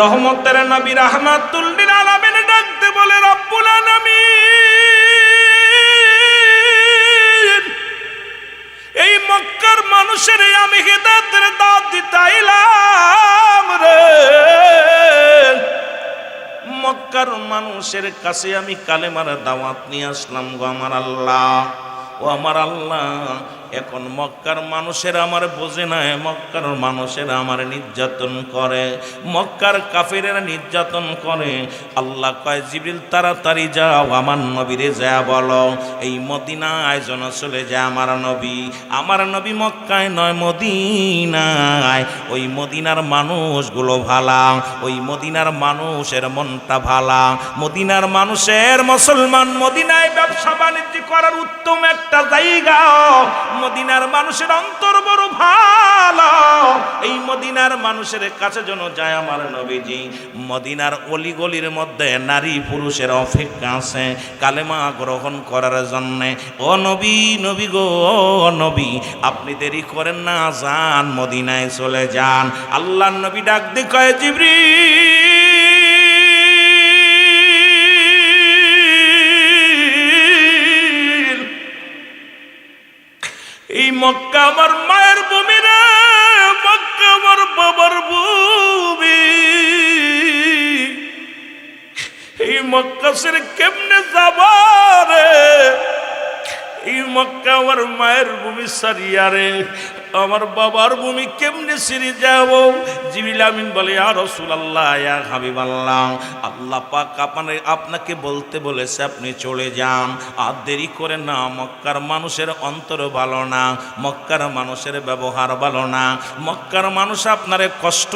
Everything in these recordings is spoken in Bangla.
রহমতের নবী রাহমাতুল লিল আলামিন ডাকতে বলে রব্বুল আলামিন, এই মক্কার মানুষের আমি হিদায়াতের দাওয়াত দিতে আইলাম রে। মক্কার মানুষের কাছে আমি কালেমার দাওয়াত নিয়ে আসলাম গো আমার আল্লাহ। ও আমার আল্লাহ, এখন মক্কার মানুষের আমার বোঝে না, মক্কার মানুষের আমার নির্যাতন করে, মক্কার কাফেরেরা নির্যাতন করে। আল্লাহ কয় জিবরিল তাড়াতাড়ি যাও, আমার নবীরে যা বলো এই মদিনায় যেন চলে যায় আমার নবী মক্কায় নয় মদিনায়। ওই মদিনার মানুষগুলো ভালা, ওই মদিনার মানুষের মনটা ভালা, মদিনার মানুষের মুসলমান মদিনায় ব্যবসা বাণিজ্য করার উত্তম একটা জায়গা। মদিনার মানুষের অন্তর বড় ভালো, এই মদিনার মানুষের কাছে যেন যায় আমার নবীজি। মদিনার অলিগলির মধ্যে নারী পুরুষের অপেক্ষা আছে কালেমা গ্রহণ করার জন্যে। ও নবী, নবী গো নবী, আপনি দেরি করেন না, যান মদিনায় চলে যান। আল্লাহর নবী ডাক দিয়ে কয় জিবরিল, এই মক্কা আমার মায়ের ভূমি রে, মক্কা আমার বাবার ভূমি, এই মক্কা ছেড়ে কেমনে যাবা রে? এই মক্কা আমার মায়ের ভূমি সারিয়া রে, আমার বাবার ভূমি কেমনে ছেড়ে যাব? জিবরিল আমিন বলে ইয়া রাসূলুল্লাহ, ইয়া হাবিবাল্লাহ, আল্লাহ পাক আপনাকে বলতে বলেছে আপনি চলে যান, আর দেরি করে না। মক্কার মানুষের অন্তর ভালো না, মক্কার মানুষের ব্যবহার ভালো না, মক্কার মানুষ আপনারে কষ্ট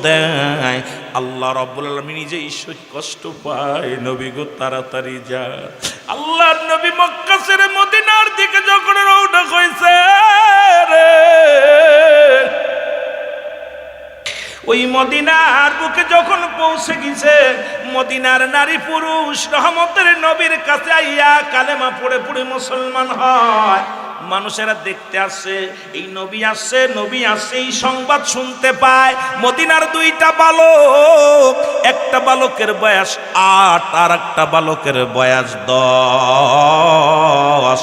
দেয়। আল্লাহ রাব্বুল আলামিন নিজে ঈশ্বর কষ্ট পায়। নবী গো তাড়াতাড়ি যা। আল্লাহর নবী মক্কা ছেড়ে মদিনার দিকে যখন রওনা হইছে রে, ওই মদিনার বুকে যখন পৌঁছে গেছে, মদিনার নারী পুরুষ রহমতের নবীর কাছে আইয়া কালেমা পড়ে পড়ে মুসলমান হয়। মানুষেরা দেখতে আসে এই নবী আসছে, নবী আসছে, এই সংবাদ শুনতে পায়। মদিনার দুইটা বালক, একটা বালকের বয়স 8 আর একটা বালকের বয়স 10।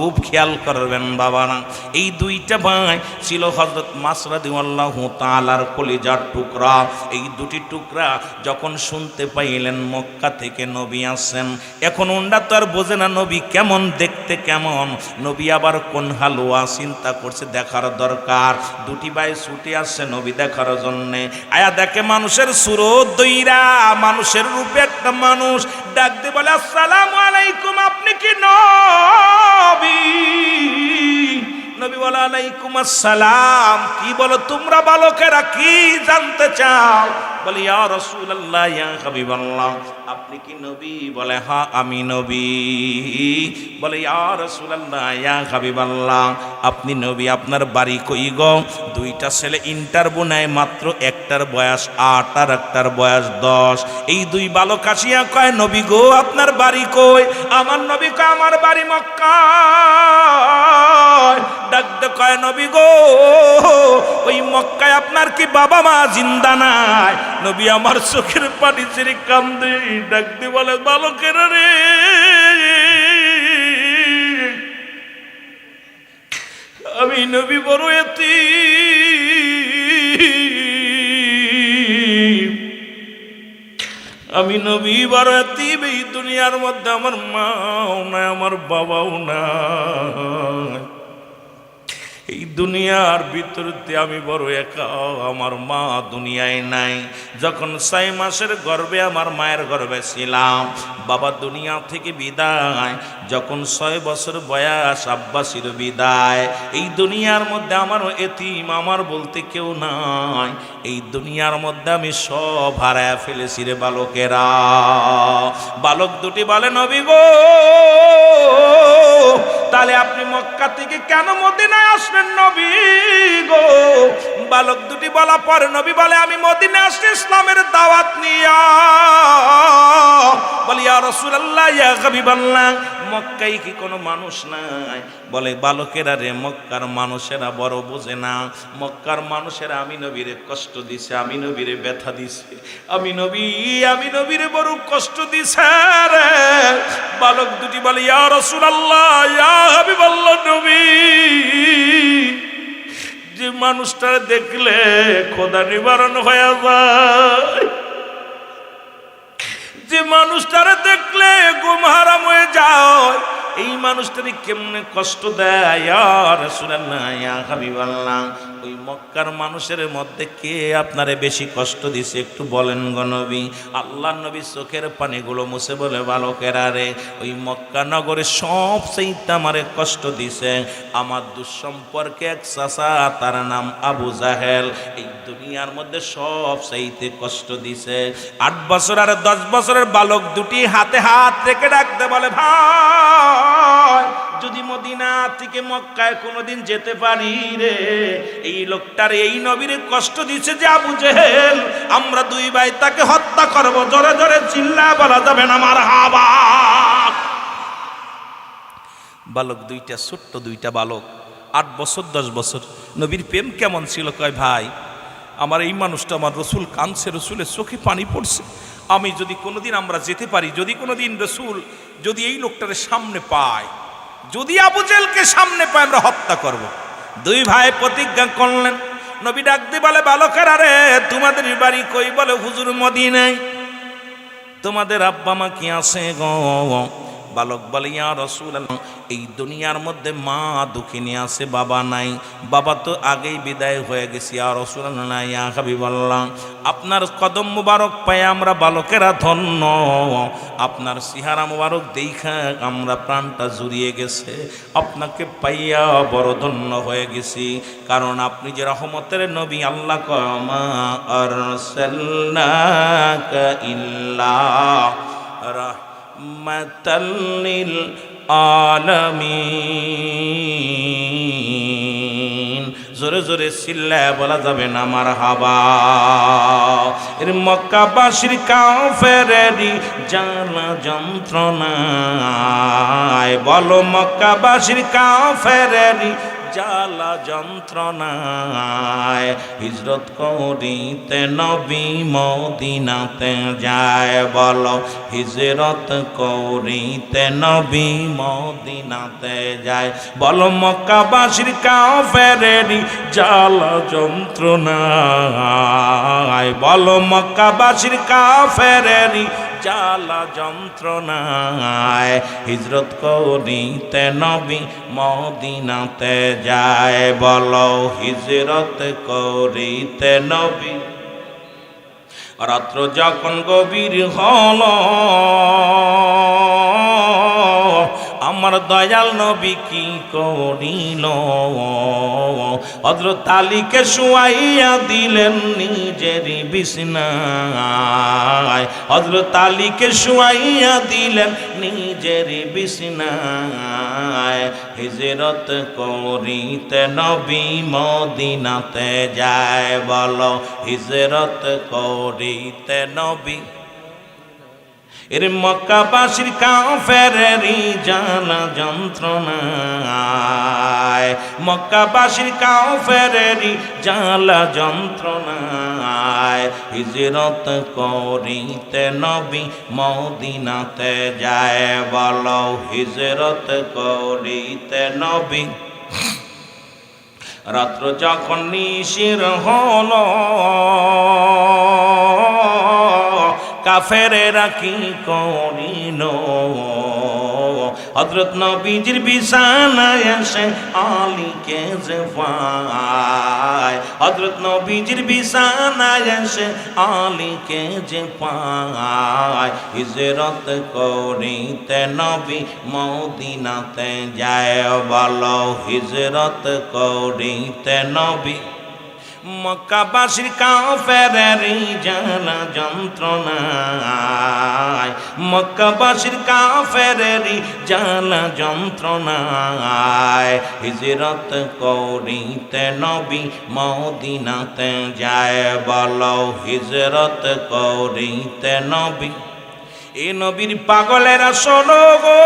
খুব খেয়াল করবেন বাবারা, এই দুইটা ভাই ছিল হযরত মাসউদ রাদিয়াল্লাহু তাআলার কলিজার টুকরা। এই দুটি টুকরা যখন শুনতে পাইলেন মক্কা থেকে নবী আসেন, এখন ওনরা তো আর বোঝে না নবী কেমন দেখতে, কেমন নবী আবার কোন হালুয়া, চিন্তা করছে দেখার দরকার। দুটি ভাই ছুটে আসছে নবী দেখার জন্যে। আয়া দেখে মানুষের সুরত দইরা, মানুষের রূপে একটা মানুষ ডাক দিয়ে বলে আসসালামু আলাইকুম, আপনি কি নবী? নবী বলে আলাইকুম আসসালাম। কি বলো তোমরা বালকেরা, কি জানতে চাও? বলে ইয়া রাসূলুল্লাহ, ইয়া হাবিবাল্লাহ, আপনি কি নবী? বলে হ্যাঁ আমি নবী। বলে ইয়া রাসূলুল্লাহ, ইয়া হাবিবাল্লাহ, আপনি নবী, আপনার বাড়ি কই গো? দুইটা ছেলে ইন্টারভিউ নেয়, মাত্র একটার বয়স 8 আর একটার বয়স 10। এই দুই বালক আসিয়া কয় নবী গো আপনার বাড়ি কই? আমার নবী কয় আমার বাড়ি মক্কা। ডাকতে কয় নবী গো ওই মক্কায় আপনার কি বাবা মা জিন্দা নাই? নবী আমার চোখের পানি ছেড়ে কান্দে। ডাকতে বলে বালকের রে, আমি নবী বড় এতিম, আমি নবী বড় এতিম। এই দুনিয়ার মধ্যে আমার মাও নাই, আমার বাবাও নাই। এই দুনিয়ার ভিতরতে আমি বড় একা, আমার মা দুনিয়ায় নাই। যখন 6 মাসের গর্ভে আমার মায়ের গর্ভে ছিলাম, বাবা দুনিয়া থেকে বিদায়। যখন 6 বছর বয়স আব্বাসির বিদায়। এই দুনিয়ার মধ্যে আমারও এতিম, আমার বলতে কেউ নাই। এই দুনিয়ার মধ্যে আমি সব হারায় ফেলেছি রে বালকেরা। বালক দুটি বলে নবী গো তাহলে আপনি মক্কা থেকে কেন মদিনায় আসলেন নবী গো? বালক দুটি বলা পরে নবী বলে আমি মদিনায় আসছি ইসলামের দাওয়াত নিয়া। বলি ইয়া রাসূলুল্লাহ, ইয়া হাবিবাল্লাহ, মক্কায় কি কোনো মানুষ নাই? বলে বালকেরা রে, মক্কার মানুষেরা বড় বোঝে না। মক্কার মানুষেরা আমি নবীরে কষ্ট দিছে, আমি নবীরে ব্যথা দিছে, আমি নবীরে বড় কষ্ট দিছে রে। বালক দুটি বলে ইয়া রাসূলুল্লাহ, ইয়া হাবিবাল্লাহ নবী, যে মানুষটা দেখলে খোদা নিবারণ হয়ে যায়, যে মানুষটারে দেখলে ঘুম হারাম হয়ে যায়, এই মানুষটারে কেমনে কষ্ট দেয় ইয়া রাসূলুল্লাহ, ইয়া হাবিবাল্লাহ। ওই মক্কার মানুষের মধ্যে কে আপনারে বেশি কষ্ট দিছে একটু বলেন গো নবী। আল্লাহর নবী চোখের পানিগুলো মুছে বলে বালকেরা রে, ওই মক্কা নগরে সবচেয়ে আমারে কষ্ট দিছে আমার দুঃসম্পর্কে এক চাচা, তার নাম আবু জাহেল। এই দুনিয়ার মধ্যে সবচেয়ে কষ্ট দিছে। 8 বছর আর 10 বছরের বালক দুটি হাতে হাত রেখে ডাকতে বলে ভাই, যদি মদিনা থেকে মক্কায় কোনোদিন যেতে পারি রে, এই লোকটার এই নবীরে কষ্ট দিছে যে আবু জেহেল, আমরা দুই ভাই তাকে হত্যা করব। জোরে জোরে চিল্লা বলা যাবে না মারহাবা। বালক দুইটা, ছোট্ট দুইটা বালক, 8 বছর 10 বছর। নবীর প্রেম কেমন ছিল? কয় ভাই, আমার এই মানুষটা, আমার রসুল কাঁদছে, রসুলের চোখে পানি পড়ছে, আমি যদি কোনোদিন আমরা যেতে পারি, যদি কোনোদিন রসুল যদি এই লোকটারে সামনে পায়, যদি আবু জেহেলকে সামনে পায়, আমরা হত্যা করব। দুই ভাই প্রতিজ্ঞা করলেন। নবী ডাক দিয়ে বলে বালকেরা রে, তোমাদের বাড়ি কই? বলে হুজুর মদিনায়। তোমাদের আব্বা মা কি আছে গো? বালক বলে ইয়া রাসূলুল্লাহ, এই দুনিয়ার মধ্যে মা দুঃখিনী আছে, বাবা নাই, বাবা তো আগেই বিদায় হয়ে গেছে। ইয়া রাসূলুল্লাহ, ইয়া হাবিবাল্লাহ, আপনার কদম মুবারক পাই আমরা বালকেরা ধন্য, আপনার চেহারা মুবারক দেখা আমরা প্রাণটা জুড়িয়ে গেছে, আপনাকে পাইয়া বড় ধন্য হয়ে গেছি, কারণ আপনি যে রহমতের নবী। আল্লাহ মা আরসালনাকা ইল্লা রাহমাতাল লিল আলামিন। জোরে জোরে চিল্লায় বলা যাবে না মারহাবা। এর মক্কাবাসীর কাফেরেরই জ্বালা যন্ত্রণায়, বলো মক্কাবাসীর কাফেরেরই জ্বালা যন্ত্রণায়, হিজরত করিতে নবী মদিনাতে যায়। বলো হিজরত করিতে নবী মদিনাতে যায়। বলো মক্কাবাসীর কাফেরেরই জ্বালা যন্ত্রণায়, বলো মক্কাবাসীর কাফেরেরই জ্বালা যন্ত্রণায়, হিজরত করিতে নবী মদিনাতে যায়। বলো হিজরত করিতে নবী। রাত্র যখন গভীর হল, আমার দয়াল নবী কি করিল? হযরত আলীকে শুয়াইয়া দিলেন নিজের বিছানায়, হযরত আলীকে শুয়াইয়া দিলেন নিজের বিছানায়। হিজরত করিতে নবী মদিনাতে যায়। বলো হিজরত করিতে নবী। এর মক্কাবাসীর কাফেরেরই জ্বালা যন্ত্রণায়, মক্কাবাসীর কাফেরেরই জ্বালা যন্ত্রণায়, হিজরত করিতে নবী মদিনাতে যায়। বলো হিজরত করিতে নবী। রাত্র যখন নিশির হল, কাফেরেরা কি করিল? হযরত নবীজির বিছানায় এসে আলীকে যে পায়, হযরত নবীজির বিছানায় এসে আলীকে যে পায়। হিজরত করিতে নবী মদিনাতে যায়। বলো হিজরত করিতে নবী। মক্কাবাসীর কাফেরেরই জ্বালা যন্ত্রণায়, মক্কাবাসীর কাফেরেরই জ্বালা যন্ত্রণায়, হিজরত করিতে নবী মদিনাতে যায়। বলো হিজরত করিতে নবী। এ নবীর পাগলেরা শোনো গো,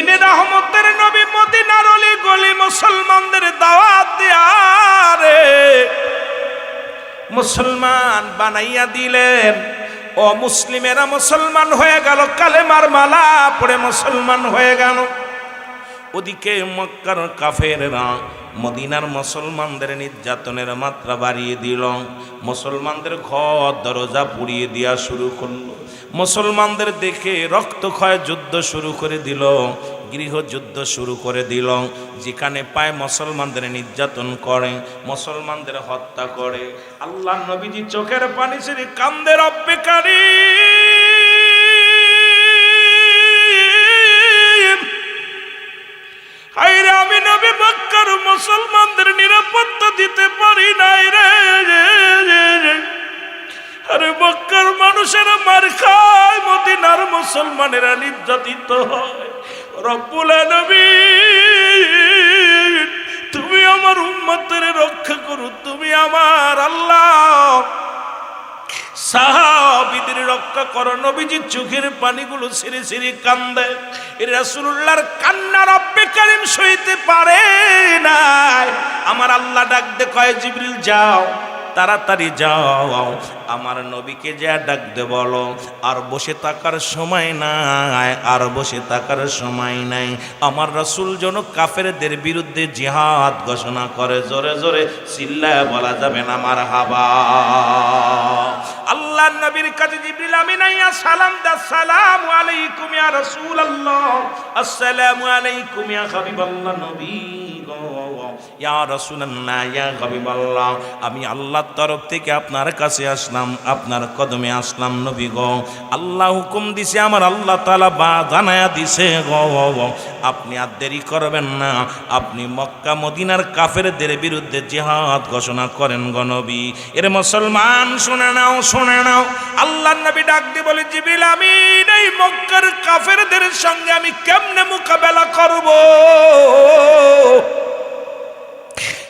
দিনে রহমতের নবী মদিনার অলি গলি মুসলমানদের দাওয়াত দেয়া রে মুসলমান বানাইয়া দিলেন। ও মুসলিমেরা মুসলমান হয়ে গেল, কালেমার মালা পড়ে মুসলমান হয়ে গেল। ওদিকে মক্কার কাফেররা মদিনার মুসলমানদের নির্যাতনের মাত্রা বাড়িয়ে দিল, মুসলমানদের ঘর দরজা পুড়িয়ে দেওয়া শুরু করলো, মুসলমানদের দেখে রক্তক্ষয় যুদ্ধ শুরু করে দিল, গৃহযুদ্ধ শুরু করে দিল। যেখানে পায় মুসলমানদের নির্যাতন করে, মুসলমানদের হত্যা করে। আল্লাহ নবীজি চোখের পানি ছেড়ে কান্দে, রব্বে কারীম, হায়রে আমি নবী মক্কার মুসলমানদের নিরাপত্তা দিতে পারি নাই রে। আরে মক্কার মানুষেরা মার খায়, মদিনার মুসলমানেরা নির্যাতিত হয়। রব্বুল আলামিন তুমি আমার উম্মতের রক্ষা করো, তুমি আমার আল্লাহ সাহাবীদের রক্ষা করো। নবীজির চোখের পানিগুলো ছিঁড়ে ছিঁড়ে কান্দে। রাসূলুল্লাহর কান্না রব্বে কারীম সইতে পারে না। আমার আল্লাহ ডাক দে কয়, জিবরিল যাও, তাড়াতাড়ি যাও, আমার নবীকে যা ডাক দে বলো, আর বসে থাকার সময় নাই, আর বসে থাকার সময় নাই। আমার রাসূল যেন কাফেরদের বিরুদ্ধে জিহাদ ঘোষণা করে। জোরে জোরে চিল্লায় বলা যাবে না মারহাবা। আল্লাহর নবীর কাছে জিবরিল আমিন আইয়া সালাম দা, আসসালামু আলাইকুম ইয়া রাসূলুল্লাহ, আসসালামু আলাইকুম ইয়া হাবিবাল্লাহ। নবী ইয়া রাসূলুল্লাহ, ইয়া হাবিবাল্লাহ, আমি আল্লাহর তরফ থেকে আপনার কাছে আসলাম, আপনার কদমে আসলাম নবী গো। আল্লাহ হুকুম দিছে, আমার আল্লাহ তাআলা বা জানায়া দিছে গো, আপনি আর দেরি করবেন না, আপনি মক্কা মদিনার কাফেরদের বিরুদ্ধে জিহাদ ঘোষণা করেন গো নবী। এর মুসলমান শুনে নাও, শুনে নাও। আল্লাহর নবী ডাক দিয়ে বলে, জিবরিল আমিন এই মক্কার কাফেরদের সঙ্গে আমি কেমনে মোকাবেলা করব?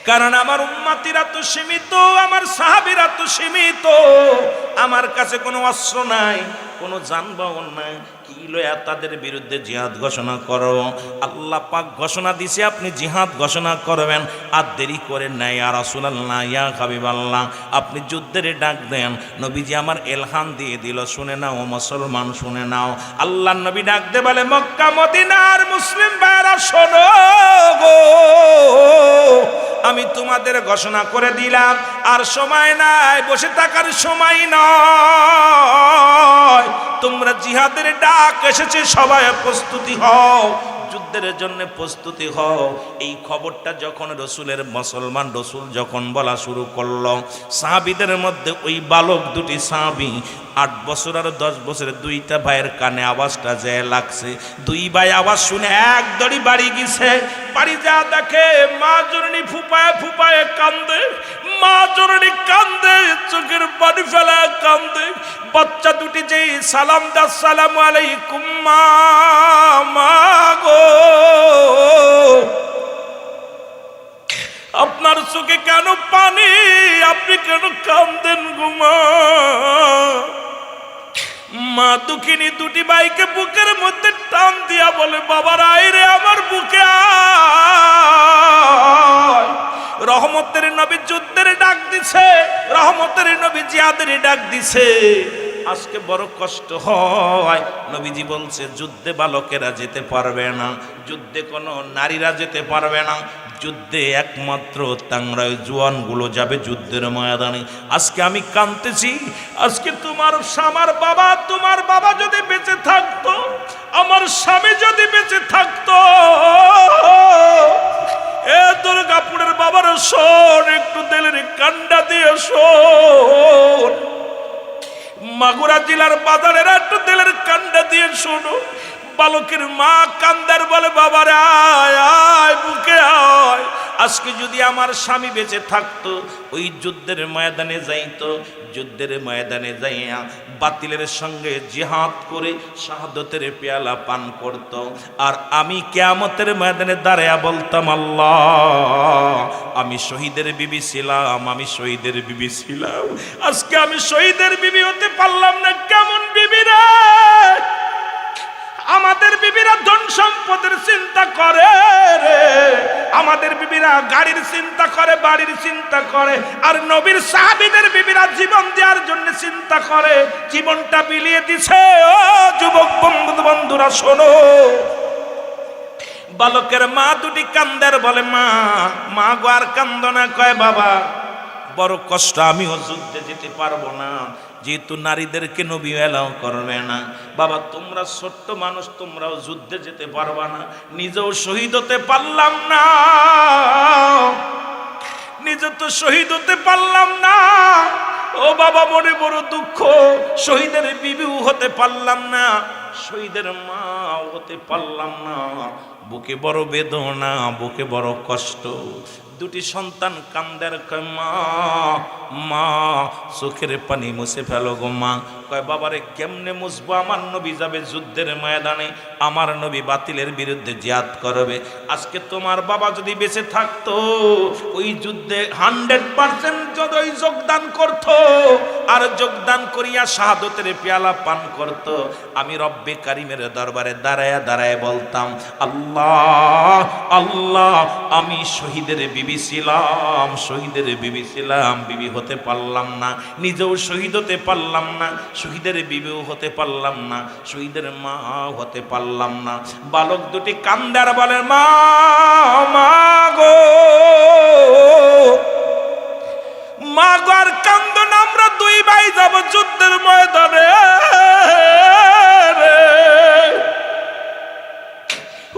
কারণ আমার উম্মতিরা তো সীমিত, আমার সাহাবীরা তো সীমিত, আমার কাছে কোনো অস্ত্র নাই, কোনো যানবাহন নাই, কি লয়া তাদের বিরুদ্ধে জিহাদ ঘোষণা করো? আল্লাহ পাক ঘোষণা দিছে আপনি জিহাদ ঘোষণা করবেন, আর দেরি করেন না ইয়া রাসূলুল্লাহ, ইয়া হাবিবাল্লাহ, আপনি যুদ্ধের ডাক দেন। নবীজি আমার এলহাম দিয়ে দিল, শুনে নাও মুসলমান, শুনে নাও। আল্লাহর নবী ডাক দে বলে, মক্কা মদিনার মুসলিম ভাইরা শোনো গো, আমি তোমাদের ঘোষণা করে দিলাম, আর সময় নাই, বসে থাকার সময় নয়, তোমরা জিহাদের ডাক এসেছে, সবাই প্রস্তুতি হও, যুদ্ধের জন্য প্রস্তুতি হও। এই খবরটা যখন রসুলের মুসলমান রসুল যখন বলা শুরু করলো, সাহাবীদের মধ্যে ওই বালক দুটি সাহাবী 8 বছর আর 10 বছরের দুইটা ভাইয়ের কানে আওয়াজটা যায় লাগছে। দুই ভাই আওয়াজ শুনে এক দড়ি বাড়ি গেছে। বাড়ি যা দেখে মা জননী ফুপায় ফুপায় কান্দে, মা জননী কান্দে, চোখের পানি ফেলা কান্দে। বাচ্চা দুটি যেই সালাম দা, আসসালামু আলাইকুম মা, মা গো আপনার চোখে কেন পানি, আপনি কেন কান্দেন গো মা? মা দুঃখিনী দুটি ভাইকে বুকের মধ্যে টান দিয়া বলে, বাবার আয় রে আমার বুকে আয়। রহমতের নবী যুদ্ধের ডাক দিছে, রহমতের নবী জিহাদের ডাক দিছে। আজকে বড় কষ্ট হয়। নবীজি বলছে যুদ্ধে বালকেরা যেতে পারবে না, যুদ্ধে কোনো নারীরা যেতে পারবে না, যুদ্ধে একমাত্র তাংরায় জওয়ানগুলো যাবে যুদ্ধের ময়দানে। আজকে আমি কাঁদতেছি, আজকে তোমার বাবা যদি বেঁচে থাকতো, আমার স্বামী যদি বেঁচে থাকতো, এ দুর্গাপুরের বাবার শোন, একটু দিলের কান্ডা দিয়ে শোন, মাগুরা জেলার বাজারের একটু দিলের কান্ডা দিয়ে শোনো। বালকের মা কান্দার বলে, বাবারে আয় আয় বুকে আয়। আজকে যদি আমার স্বামী বেঁচে থাকতো, ওই যুদ্ধের ময়দানে যাইতো, যুদ্ধের ময়দানে যাইয়া বাতিলের সঙ্গে জিহাদ করে শাহাদতের পেয়ালা পান করত, আর আমি কিয়ামতের ময়দানে দাঁড়ায়া বলতাম, আল্লাহ আমি শহীদের বিবি ছিলাম, আমি শহীদের বিবি ছিলাম। আজকে আমি শহীদের বিবি হতে পারলাম না, কেমন বিবি রে? আমাদের বিবিরা ধন সম্পদের চিন্তা করে রে, আমাদের বিবিরা গাড়ির চিন্তা করে, বাড়ির চিন্তা করে, আর নবীর সাহাবীদের বিবিরা জীবন দেওয়ার জন্য চিন্তা করে, জীবনটা বিলিয়ে দিছে। ও যুবক বন্ধুরা শোনো, বালকের মা দুটি কান্দের, বলে মা, মা গো আর কান্দ না। কয় বাবা বড় কষ্ট, আমিও যুদ্ধে যেতে পারবো না, যেহেতু নারীদেরকে নবী এলাও করবে না। বাবা তোমরা ছোট্ট মানুষ, তোমরাও যুদ্ধে যেতে পারবা না, নিজেও শহীদ হতে পারলাম না, নিজে তো শহীদ হতে পারলাম না। ও বাবা মনে বড় দুঃখ, শহীদের বিবিও হতে পারলাম না, শহীদের মাও হতে পারলাম না, বুকে বড় বেদনা, বুকে বড় কষ্ট। দুটি সন্তান কান্দের, কয় মা, মা চোখের পানি মুছে ফেলো গো মা। কয় বাবারে কেমনে মুছবো, আমার নবী যাবে যুদ্ধের ময়দানে, আমার নবী বাতিলের বিরুদ্ধে জিহাদ করবে। আজকে তোমার বাবা যদি বেঁচে থাকতো, ওই যুদ্ধে 100% যদি যোগদান করত, আর যোগদান করিয়া শাহাদতের পেয়ালা পান করত, আমি রব্বে কারিমের দরবারে দাঁড়ায় দাঁড়ায় বলতাম, আল্লাহ আল্লাহ, আমি শহীদের বিবি ছিলাম, শহীদের বিবি ছিলাম, বিবি হতে পারলাম না, নিজেও শহীদ হতে পারলাম না, শহীদের বিবিও হতে পারলাম না, শহীদের মা হতে পারলাম না। বালক দুটি কান্দার বলে, মা, মা গো, মা গো আর কান্দ না, আমরা দুই ভাই যাব যুদ্ধের ময়দানে।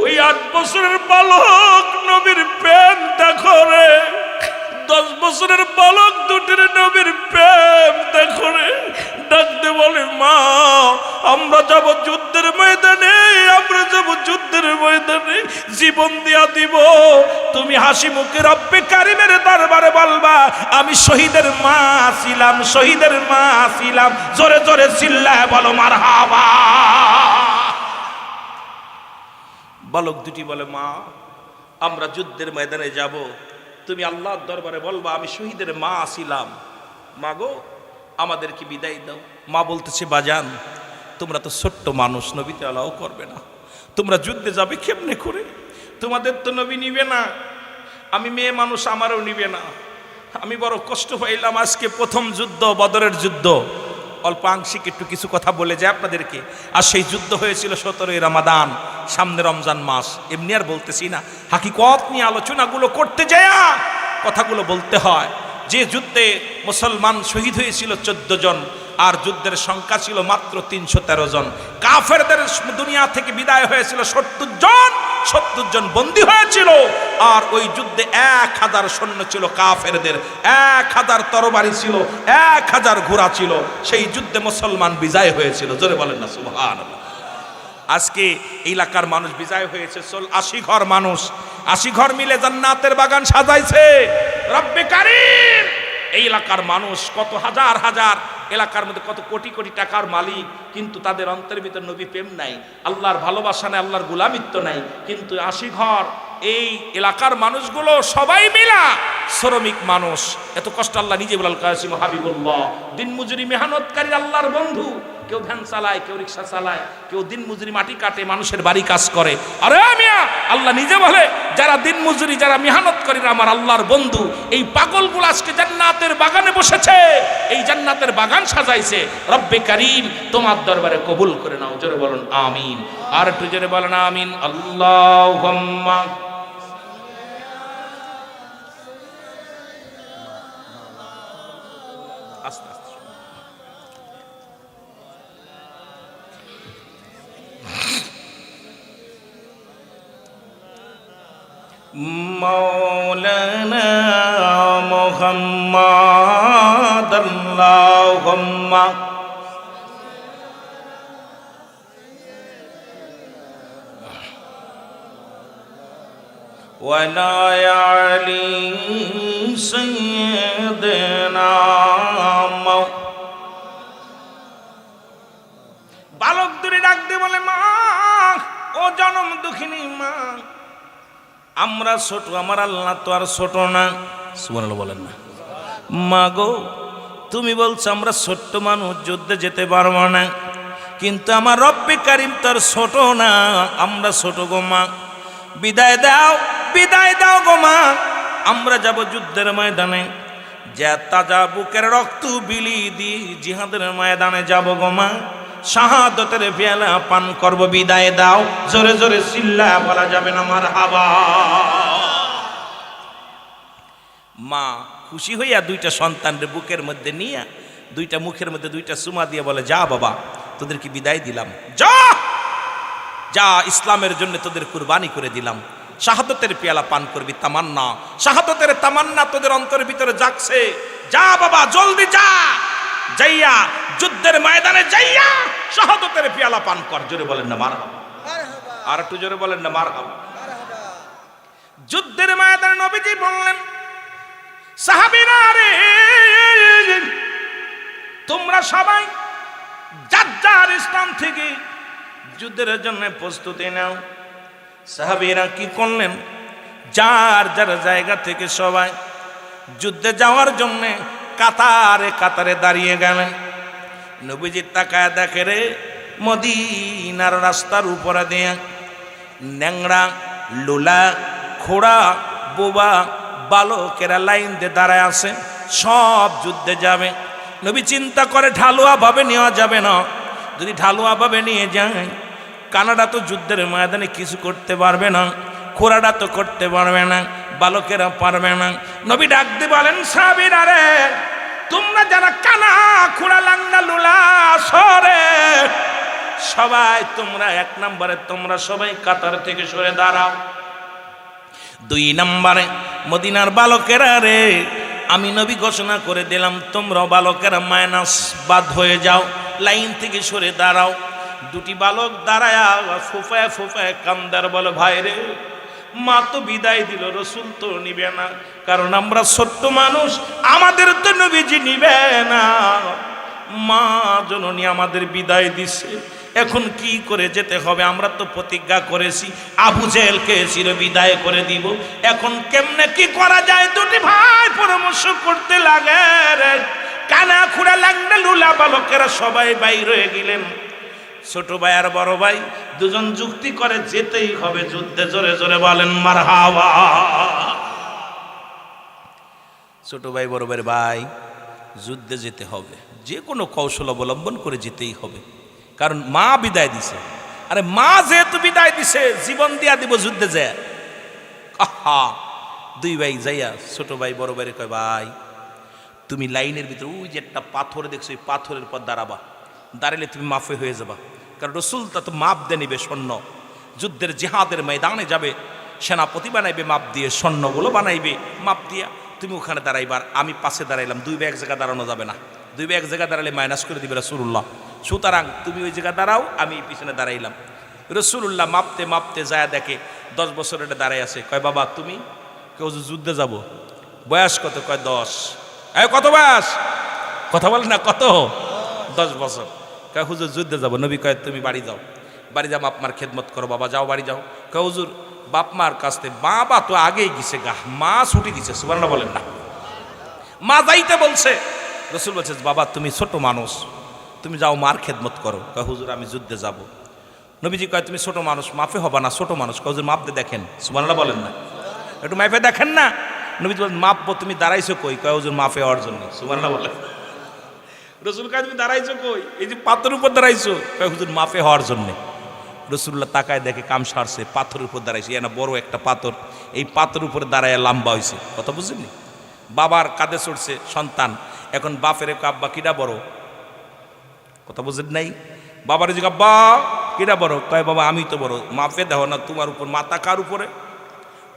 ওই 8 বছরের বালক নবীর প্রেম দেখো রে, 10 বছরের বালক দুটির নবীর প্রেম দেখো রে। ডাকতে বলে, মা আমরা যাব যুদ্ধের ময়দানে, আমরা যাব যুদ্ধের ময়দানে, জীবন দিয়া দিব। তুমি হাসি মুখে রব্বে কারিমের দরবারে বলবা, আমি শহীদের মা ছিলাম, শহীদের মা ছিলাম। জোরে জোরে চিল্লায় বলো মারহাবা। বালক দুটি বলে, মা আমরা যুদ্ধের ময়দানে যাব, তুমি আল্লাহর দরবারে বলবা আমি শহীদের মা ছিলাম, মা গো আমাদেরকে বিদায় দাও। মা বলতেছে, বাজান তোমরা তো ছোট্ট মানুষ, নবীতে আলাও করবে না, তোমরা যুদ্ধে যাবে কেমনে করে, তোমাদের তো নবী নিবে না, আমি মেয়ে মানুষ, আমারও নিবে না। আমি বড় কষ্ট পাইলাম। আজকে প্রথম যুদ্ধ, বদরের যুদ্ধ, অল্প আংশিক একটু কিছু কথা বলে যায় আপনাদেরকে। আর সেই যুদ্ধ হয়েছিল 17ই রমাদান, সামনে রমজান মাস। এমনি আর বলতেছি না, হাকিকত নিয়ে আলোচনাগুলো করতে যায় কথাগুলো বলতে হয়। যে যুদ্ধে মুসলমান শহীদ হয়েছিল 14 জন, আর যুদ্ধের সংখ্যা ছিল মাত্র 313 জন। কাফেরদের দুনিয়া থেকে বিদায় হয়েছিল 70 জন, 70 জন বন্দী হয়েছিল। আর ওই যুদ্ধে 1000 সৈন্য ছিল কাফেরদের, 1000 তরবারি ছিল, 1000 ঘোড়া ছিল। সেই যুদ্ধে মুসলমান বিজয় হয়েছিল। জোরে বলেন না সুবহানাল্লাহ। আজকে এই এলাকার মানুষ বিজয় হয়েছে 80 ঘর মানুষ, 80 ঘর মিলে জান্নাতের বাগান সাজাইছে রব্বে কারীম। এই এলাকার মানুষ কত হাজার হাজার, এলাকার মধ্যে কত কোটি কোটি টাকার মালিক, কিন্তু তাদের অন্তরের ভিতর নবী প্রেম নাই, আল্লাহর ভালোবাসা নাই, আল্লাহর গোলামিত্ব নাই। কিন্তু 80 ঘর এই এলাকার মানুষগুলো সবাই মিলা শ্রমিক মানুষ। এত কষ্ট আল্লাহ নিজে বলাল কাসিম হাবিবুল্লাহ, দিন মজুরি মেহনতকারী আল্লাহর বন্ধু। কেউ ভ্যান চালায়, কেউ রিক্সা চালায়, কেউ দিন মজুরি মাটি কাটে, মানুষের বাড়ি কাজ করে। আরে মিয়া, আল্লাহ নিজে বলে যারা দিন মজুরি, যারা মেহনত করে আমার আল্লাহর বন্ধু। এই পাগলগুলো আজকে জান্নাতের বাগানে বসেছে, এই জান্নাতের বাগান সাজাইছে। রব্বে কারীম তোমার দরবারে কবুল করে নাও। জোরে বলুন আমিন। আর একটু জোরে বলেন আমিন। আল্লাহুম্মা আস্তে আস্তে মাওলানা মুহাম্মদ আল্লাহুম্মা ওয়ালা আলি সাইয়্যিদিনা। বালক দুটি ডাক দিয়ে বলে, মা ও জনম দুঃখিনী মা, আমরা ছোট, আমার আল্লাহ তো আর ছোট না। সুবহানাল্লাহ বলেন না। মা গো তুমি বলছো আমরা ছোট্ট মানুষ, যুদ্ধে যেতে পারবো না, কিন্তু আমার রব্বে কারিম তার ছোট না, আমরা ছোট গো মা। বিদায় দাও, বিদায় দাও গো মা। আমরা যাব যুদ্ধের ময়দানে, যে তাজা বুকের রক্ত বিলি দি জিহাদের ময়দানে যাব গো মা। শাহাদতের পেয়ালা পান করব, বিদায় দাও। জোরে জোরে চিল্লা বলা যাবে না মারহাবা। মা খুশি হইয়া দুইটা সন্তানের বুকের মধ্যে নিয়ে, দুইটা মুখের মধ্যে দুইটা চুমা দিয়ে বলে, যা বাবা, তোদেরকে বিদায় দিলাম, যা যা, ইসলামের জন্য তোদের কুরবানি করে দিলাম। শাহাদতের পেয়ালা পান করবি, তামান্না, শাহাদতের তামান্না তোদের অন্তরের ভিতরে জাগছে। যা বাবা, জলদি যা, যাইয়া যুদ্ধের ময়দানে যাইয়া শাহাদতের পেয়ালা পান কর। জোরে বলেন না মারহাবা। আর একটু জোরে বলেন না মারহাবা। যুদ্ধের ময়দানে নবীজি বললেন, সাহাবীরা রে, তোমরা সবাই যার যার স্থান থেকে যুদ্ধের জন্য প্রস্তুতি নাও। সাহাবীরা কি করলেন? যার যার জায়গা থেকে সবাই যুদ্ধে যাওয়ার জন্য কাতারে কাতারে দাঁড়িয়ে গেলেন। নবীজি তাকায় দেখে রে, মদিনার রাস্তার উপরে দিয়ে ন্যাংরা, লুলা, খোড়া, বোবা বালকেরা লাইন দিয়ে দাঁড়ায় আছে, সব যুদ্ধে যাবে। নবী চিন্তা করে ঢালুয়া ভাবে নেওয়া যাবে না, যদি ঢালুয়া ভাবে নিয়ে যায়, কানাডা তো যুদ্ধের ময়দানে কিছু করতে পারবে না, খোড়াটা তো করতে পারবে না, বালকেরা পারবে না। নবী ডাক দিয়ে বলেন, সাহাবীরা রে, তোমরা যারা কানা, খোড়া, লাঙ্গা, লুলা সরে, সবাই তোমরা এক নম্বরে তোমরা সবাই কাতার থেকে সরে দাঁড়াও। দুই নম্বরে মদিনার বালকেরা রে, আমি নবী ঘোষণা করে দিলাম, তোমরা বালকেরা মাইনাস বাদ হয়ে যাও, লাইন থেকে সরে দাঁড়াও। দুটি বালক দাঁড়ায়া ফুফায় ফুফায় কান্দার বলে, ভাই রে, মা তো বিদায় দিল, রসুল তো নিবে না, কারণ আমরা ছোট্ট মানুষ, আমাদের তো নবীজি নিবে না। মা জননী আমাদের বিদায় দিছে, এখন কি করে যেতে হবে? আমরা তো প্রতিজ্ঞা করেছি আবু জেহেলকে চির বিদায় করে দিব, এখন কেমনে কি করা যায়? দুটি ভাই পরামর্শ করতে লাগে রে। কানা, খুড়া, লাংড়া, লুলা বালকেরা সবাই বাইর হয়ে গেলেন। ছোট ভাই আর বড় ভাই দুজন যুক্তি করে, যেতেই হবে যুদ্ধে। জোরে জোরে বলেন মারহাবা। ছোট ভাই বড় ভাই, ভাই যুদ্ধে যেতে হবে, যে কোনো কৌশল অবলম্বন করে যেতেই হবে, কারণ মা বিদায় দিছে। আরে মা যেহেতু বিদায় দিছে, জীবন দিয়া দিব যুদ্ধে যায়। আহা, দুই ভাই যাইয়া ছোট ভাই বড় ভাইরে কয়, ভাই তুমি লাইনের ভিতরে ওই যে একটা পাথর দেখছো, ওই পাথরের পর দাঁড়াবা, দাঁড়ালে তুমি মাফে হয়ে যাবা, কারণ রসুল তা তো মাপ দিয়ে নিবে স্বর্ণ। যুদ্ধের জিহাদের ময়দানে যাবে, সেনাপতি বানাইবে মাপ দিয়ে, স্বর্ণগুলো বানাইবে মাপ দিয়া, তুমি ওখানে দাঁড়াইবার, আমি পাশে দাঁড়াইলাম। দুই ভাই এক জায়গায় দাঁড়ানো যাবে না, দুই ভাই এক জায়গায় দাঁড়ালে মাইনাস করে দিবে রাসূলুল্লাহ। সুতরাং তুমি ওই জায়গায় দাঁড়াও, আমি পিছনে দাঁড়াইলাম। রাসূলুল্লাহ মাপতে মাপতে যায় দেখে 10 বছর এটা দাঁড়াই আছে। কয়, বাবা তুমি? কেউ যুদ্ধে যাব, বয়স কত? কয় 10। কত বয়স? কথা বলে না, কত? 10 বছর। কয় হুজুর যুদ্ধে যাব। নবী কয়, তুমি বাড়ি যাও, বাড়ি যাও, বাপ মার খেদমত করো। বাবা যাও, বাড়ি যাও। কয় হুজুর বাপ মার কাছ থেকে, বাবা তো আগেই গেছে গা, মা ছুটি দিছে। সুবহানাল্লাহ বলেন না, মা যাইতে বলছে। রসুল বলছে, বাবা তুমি ছোট মানুষ, তুমি যাও মার খেদমত করো। কয় হুজুর আমি যুদ্ধে যাব। নবীজি কয়, তুমি ছোট মানুষ, মাফে হবা না, ছোট মানুষ। কয় হুজুর মাপতে দেখেন। সুবহানাল্লাহ বলেন না, একটু মাপে দেখেন না। নবীজি বলেন, মাপবো। তুমি দাঁড়াইছো কই? কয় হুজুর মাফে হওয়ার জন্য। সুবহানাল্লাহ বলেন। রসুল কয়, তুমি দাঁড়াইছো কই? এই যে পাথরের উপর দাঁড়াইছো। কয় হুজুর মাফে হওয়ার জন্য। রসুল্লাহ তাকায় দেখে কাম সারছে, পাথরের উপর দাঁড়াইছে, না বড় একটা পাথর, এই পাথরের উপরে দাঁড়ায় লম্বা হয়েছে। কথা বুঝলেনি? বাবার কাঁধে চড়ছে সন্তান, এখন বাপের আব্বা কিডা বড়? কথা বুঝেন নাই? বাবার যে আব্বা কিডা বড়? কয় বাবা আমি তো বড়। মাপে দেখো না তোমার উপর, মাথা কার উপরে?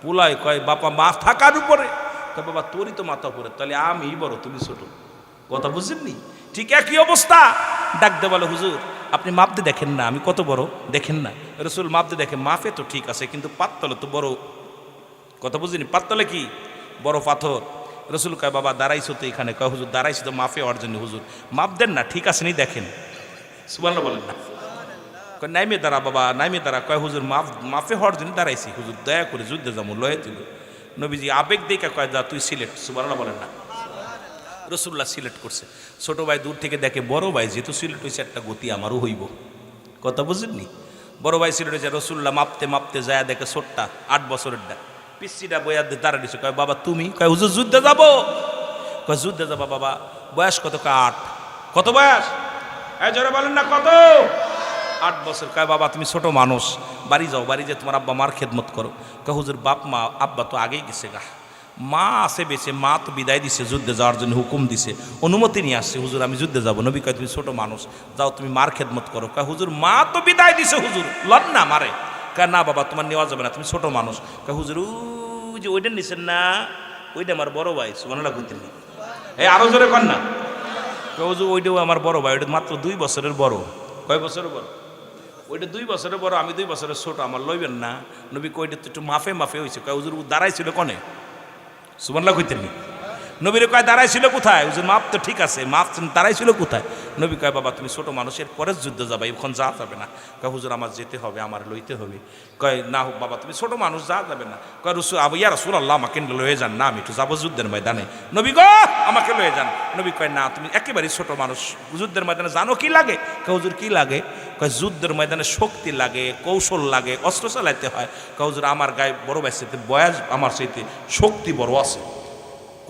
পুলায় কয় বাবা মাথা কার উপরে? কয় বাবা তোরই তো মাথা উপরে, তাহলে আমি বড়, তুমি ছোট। কথা বুঝেননি? ঠিক একই অবস্থা। ডাকতে বলে, হুজুর আপনি মাপতে দেখেন না আমি কত বড়, দেখেন না। রসুল মাপতে দেখে, মাপে তো ঠিক আছে, কিন্তু পাততলে তো বড়। কথা বুঝিনি? পাততলে কি বড় পাথর। রসুল কয়, বাবা দাঁড়াইছো তো এখানে? কয় হুজুর দাঁড়াইছো তো মাফে হওয়ার জন্য। হুজুর মাপ দেন না, ঠিক আছে নি দেখেন। সুবহানাল্লাহ বলেন না। কয় নাইমে দাঁড়া বাবা, নাইমে দাঁড়া। কয় হুজুর মাফে হওয়ার জন্য দাঁড়াইছি। হুজুর দয়া করে যুদ্ধে যাবো, লয়ে তুই। নবীজি আবেগ দেখে কয়, যা তুই সিলেক্ট। সুবহানাল্লাহ বলেন না। রসুল্লাহ সিলেক্ট করছে। ছোট ভাই দূর থেকে দেখে, বড় ভাই যেহেতু সিলেক্ট হয়েছে, একটা গতি আমারও হইব। কথা বুঝেননি? বড় ভাই ছিল যে রসুল্লাহ মাপতে মাপতে যায় দেখে ছোট্টা 8 বছরের ডা পিসিটা বইয়া দাঁড়া দিছে। কয় বাবা তুমি? কয় হুজুর যুদ্ধে যাবো। কয় যুদ্ধে যাবা বাবা? বয়স কত? কয় 8। কত বয়স? এই জোরে বলেন না কত? 8 বছর। কয় বাবা তুমি ছোট মানুষ, বাড়ি যাও, বাড়ি যে তোমার আব্বা মার খেদমত করো। কয় হুজুর বাপ মা আব্বা তো আগেই গেছে গা, মা আছে বেঁচে, মা তো বিদায় দিছে, যুদ্ধে যাওয়ার জন্য হুকুম দিছে, অনুমতি নিয়ে আসছে হুজুর আমি যুদ্ধে যাবো। নবী কয় তুমি ছোট মানুষ, যাও তুমি মার খেদমত করো। কয় হুজুর মা তো বিদায় দিছে হুজুর, লন না মারে। কয় না বাবা তোমার নেওয়া যাবে না, তুমি ছোট মানুষ। কয় হুজুর ওই যে ওইটা নিছেন না, ওইটা আমার বড় ভাই। সুবহানাল্লাহ কইতেন না? এই আরো জোরে কর না। কয় হুজুর ওইটাও আমার বড় ভাই, ওইটা মাত্র 2 বছরের বড়। কয় বছরের বড়? ওইটা 2 বছরের বড়, আমি 2 বছরের ছোট, আমার লইবেন না। নবী কইটা তো একটু মাফে মাফে হয়েছে। কয় হুজুর দাঁড়াইছিল কনে? সুবহানাল্লাহ কইতেন নি? নবীরে কয় দাঁড়াইছিল কোথায়? হুজুর মাপ তো ঠিক আছে, মাপ দাঁড়াইছিল কোথায়? নবী কয় বাবা তুমি ছোট মানুষের পরে যুদ্ধে যাবে, এখন যা যাবে না। কয় হুজুর আমার যেতে হবে, আমার লইতে হবে। কয় না বাবা তুমি ছোট মানুষ, যা যাবে না। কয় রসুল ইয়া রাসূলুল্লাহ আমাকে লয়ে যান না, আমি একটু যাবো যুদ্ধের ময়দানে। নবী গো আমাকে লয়ে যান। নবী কয় না তুমি একেবারেই ছোট মানুষ, যুদ্ধের ময়দানে জানো কি লাগে? কয় হুজুর কি লাগে? কয় যুদ্ধের ময়দানে শক্তি লাগে, কৌশল লাগে, অস্ত্র চালাইতে হয়। কয় হুজুর আমার গায়ে বড় ভাইয়ের চাইতে বয়স আমার চাইতে শক্তি বড় আছে।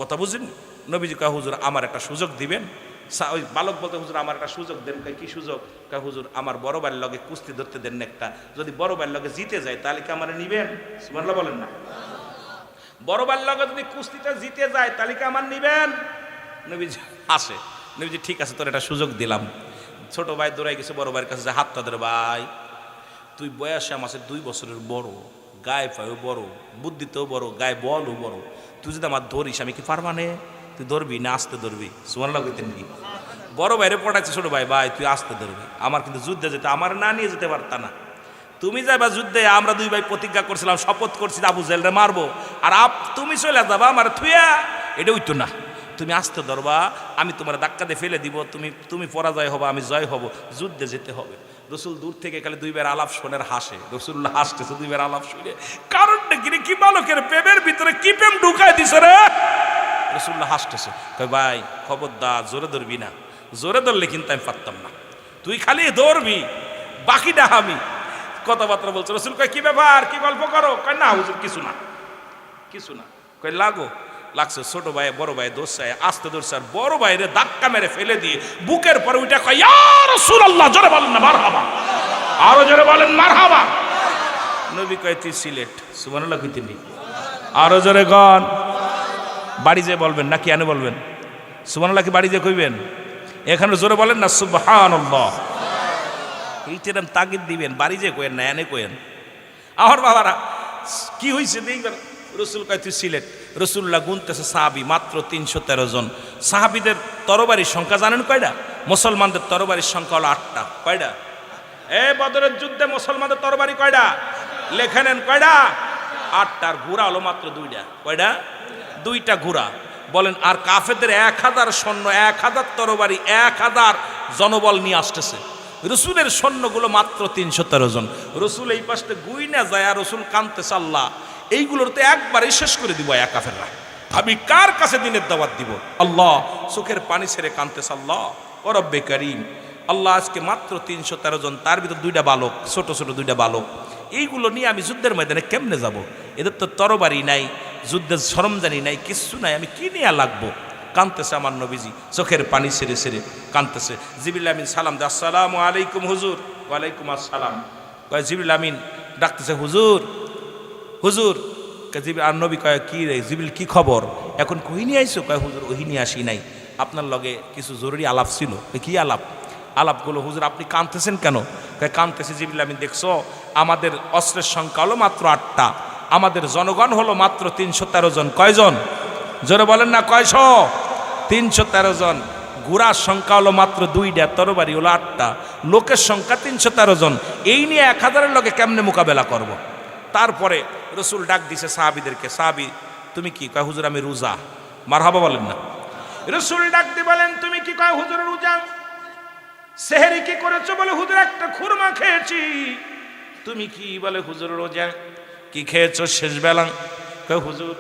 কথা বুঝেন? নবীজি কয় হুজুর আমার একটা সুযোগ দিবেন। ওই বালক বলতে হুজুর আমার একটা সুযোগ দেন। কয় কি সুযোগ? কয় হুজুর আমার বড় ভাইয়ের লগে কুস্তি ধরতে দেন একটা, যদি বড় ভাইয়ের লগে জিতে যায় তাহলে কি আমার নিবেন? সুবহানাল্লাহ বলেন না? বড় ভাইয়ের লগে যদি কুস্তিটা জিতে যায় তাহলে কি আমার নিবেন? নবীজি আসে। নবীজি ঠিক আছে তোর একটা সুযোগ দিলাম। ছোট ভাই দৌড়াই গেছে বড় ভাইয়ের কাছে, যে হাত তাদের ভাই তুই বয়সে আমার 2 বছরের বড়, গায়ে পায়েও বড়, বুদ্ধিতেও বড়, গায়ে বলও বড়, তুই যদি আমার ধরিস আমি কি পারবা নে? তুই ধরবি না আস্তে ধরবি? সুবহানাল্লাহ কইতেন কি? বড় ভাইরে পটাইছে ছোট ভাই, ভাই তুই আস্তে ধরবি, আমার কিন্তু যুদ্ধে যেতে, আমার না নিয়ে যেতে পারতা না, তুমি যাবা যুদ্ধে, আমরা 2 ভাই প্রতিজ্ঞা করছিলাম, শপথ করছি আবু জেলরে মারবো, আর তুমি চলে যাবা আমার থুয়া, এটা হইতো না। তুমি আস্তে ধরবা, আমি তোমার ধাক্কা দিয়ে ফেলে দিব, তুমি পরাজয় হবা, আমি জয় হব, যুদ্ধে যেতে হবে। রসুল দূর থেকে খালি 2 বার আলাপ শোনের হাসে, রসুল্লাহ হাসতেছে 2 বার আলাপ শুনে, কারণটা কি? কি বালকের প্রেমের ভিতরে কি প্রেম ঢুকাই দিছে রে? রসুল্লাহ হাসতেছে, কয় ভাই খবরদার জোরে ধরবি না, জোরে ধরলে কিন্তু আমি পারতাম না, তুই খালি ধরবি, বাকিটা আমি। কথাবার্তা বলছে। রসুল কয় কি ব্যাপার, কি গল্প করো? কয় না হুজুর কিছু না, কিছু না। কয় লাগছে। ছোট ভাই বড় ভাই দোষায় আস্তে দোষ, আর বড় ভাইরে ধাক্কা মেরে ফেলে দিয়ে বুকের পরে ওইটা কয় ইয়া রাসূলুল্লাহ, জোরে বলেন না মারহাবা, আরো জোরে বলেন মারহাবা। নবী কয় তুই সিলেট, সুবহানাল্লাহ কইতেন নি? আরো জোরে গান। বাড়ি যে বলবেন নাকি এনে বলবেন? সুবহানাল্লাহ কি বাড়ি যে কইবেন? এখানে জোরে বলেন না সুবহানাল্লাহ, এইটার তাগিদ দিবেন, বাড়ি যে কইেন না এনে কইেন। আমার বাবারা কি হয়েছে দেখবেন। রসুল কয় তুই সিলেট। রসুল্লাহ গুনতেছে সাহাবি মাত্র 313 জন। সাহাবিদের তরবারির সংখ্যা জানেন কয়টা? মুসলমানদের তরবারির সংখ্যা হলো 8টা। কয়টা? বদরের যুদ্ধে মুসলমানদের তরবারি কয়টা? লেখে নেন কয়টা? 8টার ঘোড়া হলো মাত্র 2টা। কয়টা? 2টা ঘোড়া। বলেন আর কাফেরদের 1000 সৈন্য, 1000 তরবারি, 1000 জনবল নিয়ে আসতেছে। রসুলের সৈন্যগুলো মাত্র 313 জন। রসুল এই পাশে গুই না যায়, আর রসুল কানতেছে আল্লাহ এইগুলোর তো একবারই শেষ করে দিব কাফেররা, আমি কার কাছে দিনের দাওয়াত দিব? আল্লাহ চোখের পানি ছেড়ে কানতেছে আল্লাহ ও রব্বে কারীম, আল্লাহ আজকে মাত্র 313 জন, তার ভিতর 2টা বালক, ছোট ছোট 2টা বালক, এইগুলো নিয়ে আমি যুদ্ধের ময়দানে কেমনে যাব? এদের তো তরবারি নাই, যুদ্ধের সরঞ্জানি নাই, কিচ্ছু নাই, আমি কি নিয়ে লাগবো? কানতেছে আমার নবীজি, চোখের পানি ছেড়ে ছেড়ে কানতেছে। জিবরিল আমিন সালাম দে, আসসালামু আলাইকুম হুজুর। ওয়ালাইকুম আসসালাম। কয় জিবরিল আমিন ডাকতেছে হুজুর হুজুর। আর নবী কয় কি রে জিবরিল কি খবর, এখন কই নিয়ে আইছো? কয় হুজুর ওহি নিয়ে আসি নাই, আপনার লগে কিছু জরুরি আলাপ ছিল। কি আলাপ? আলাপগুলো হুজুর আপনি কানতেছেন কেন? কয় কানতেছে জিবরিল আমিন দেখছো আমাদের অস্ত্রের সংখ্যা হলো মাত্র 8টা, আমাদের জনগণ হলো মাত্র 313 জন। কয়জন? জোরে বলেন না কয়শো? 313 জন। ঘোড়ার সংখ্যা হলো মাত্র 2টা, তরবারি হলো 8টা, লোকের সংখ্যা 313 জন। এই নিয়ে 1000-এর লগে কেমনে মোকাবেলা করব? তারপরে রসুল ডাক দিছে সাহাবিদেরকে, সাহাবি তুমি কি? কয় হুজুর আমি রোজা। মারহাবা বলেন না। রসুল ডাক দিয়ে বলেন তুমি কি? কয় হুজুর রোজা। সেহরি কি করেছো? বলে হুজুর একটা খুরমা খেয়েছি। তুমি কি? বলে হুজুর রোজা। কি খেয়েছো শেষ বেলা? কয় হুজুর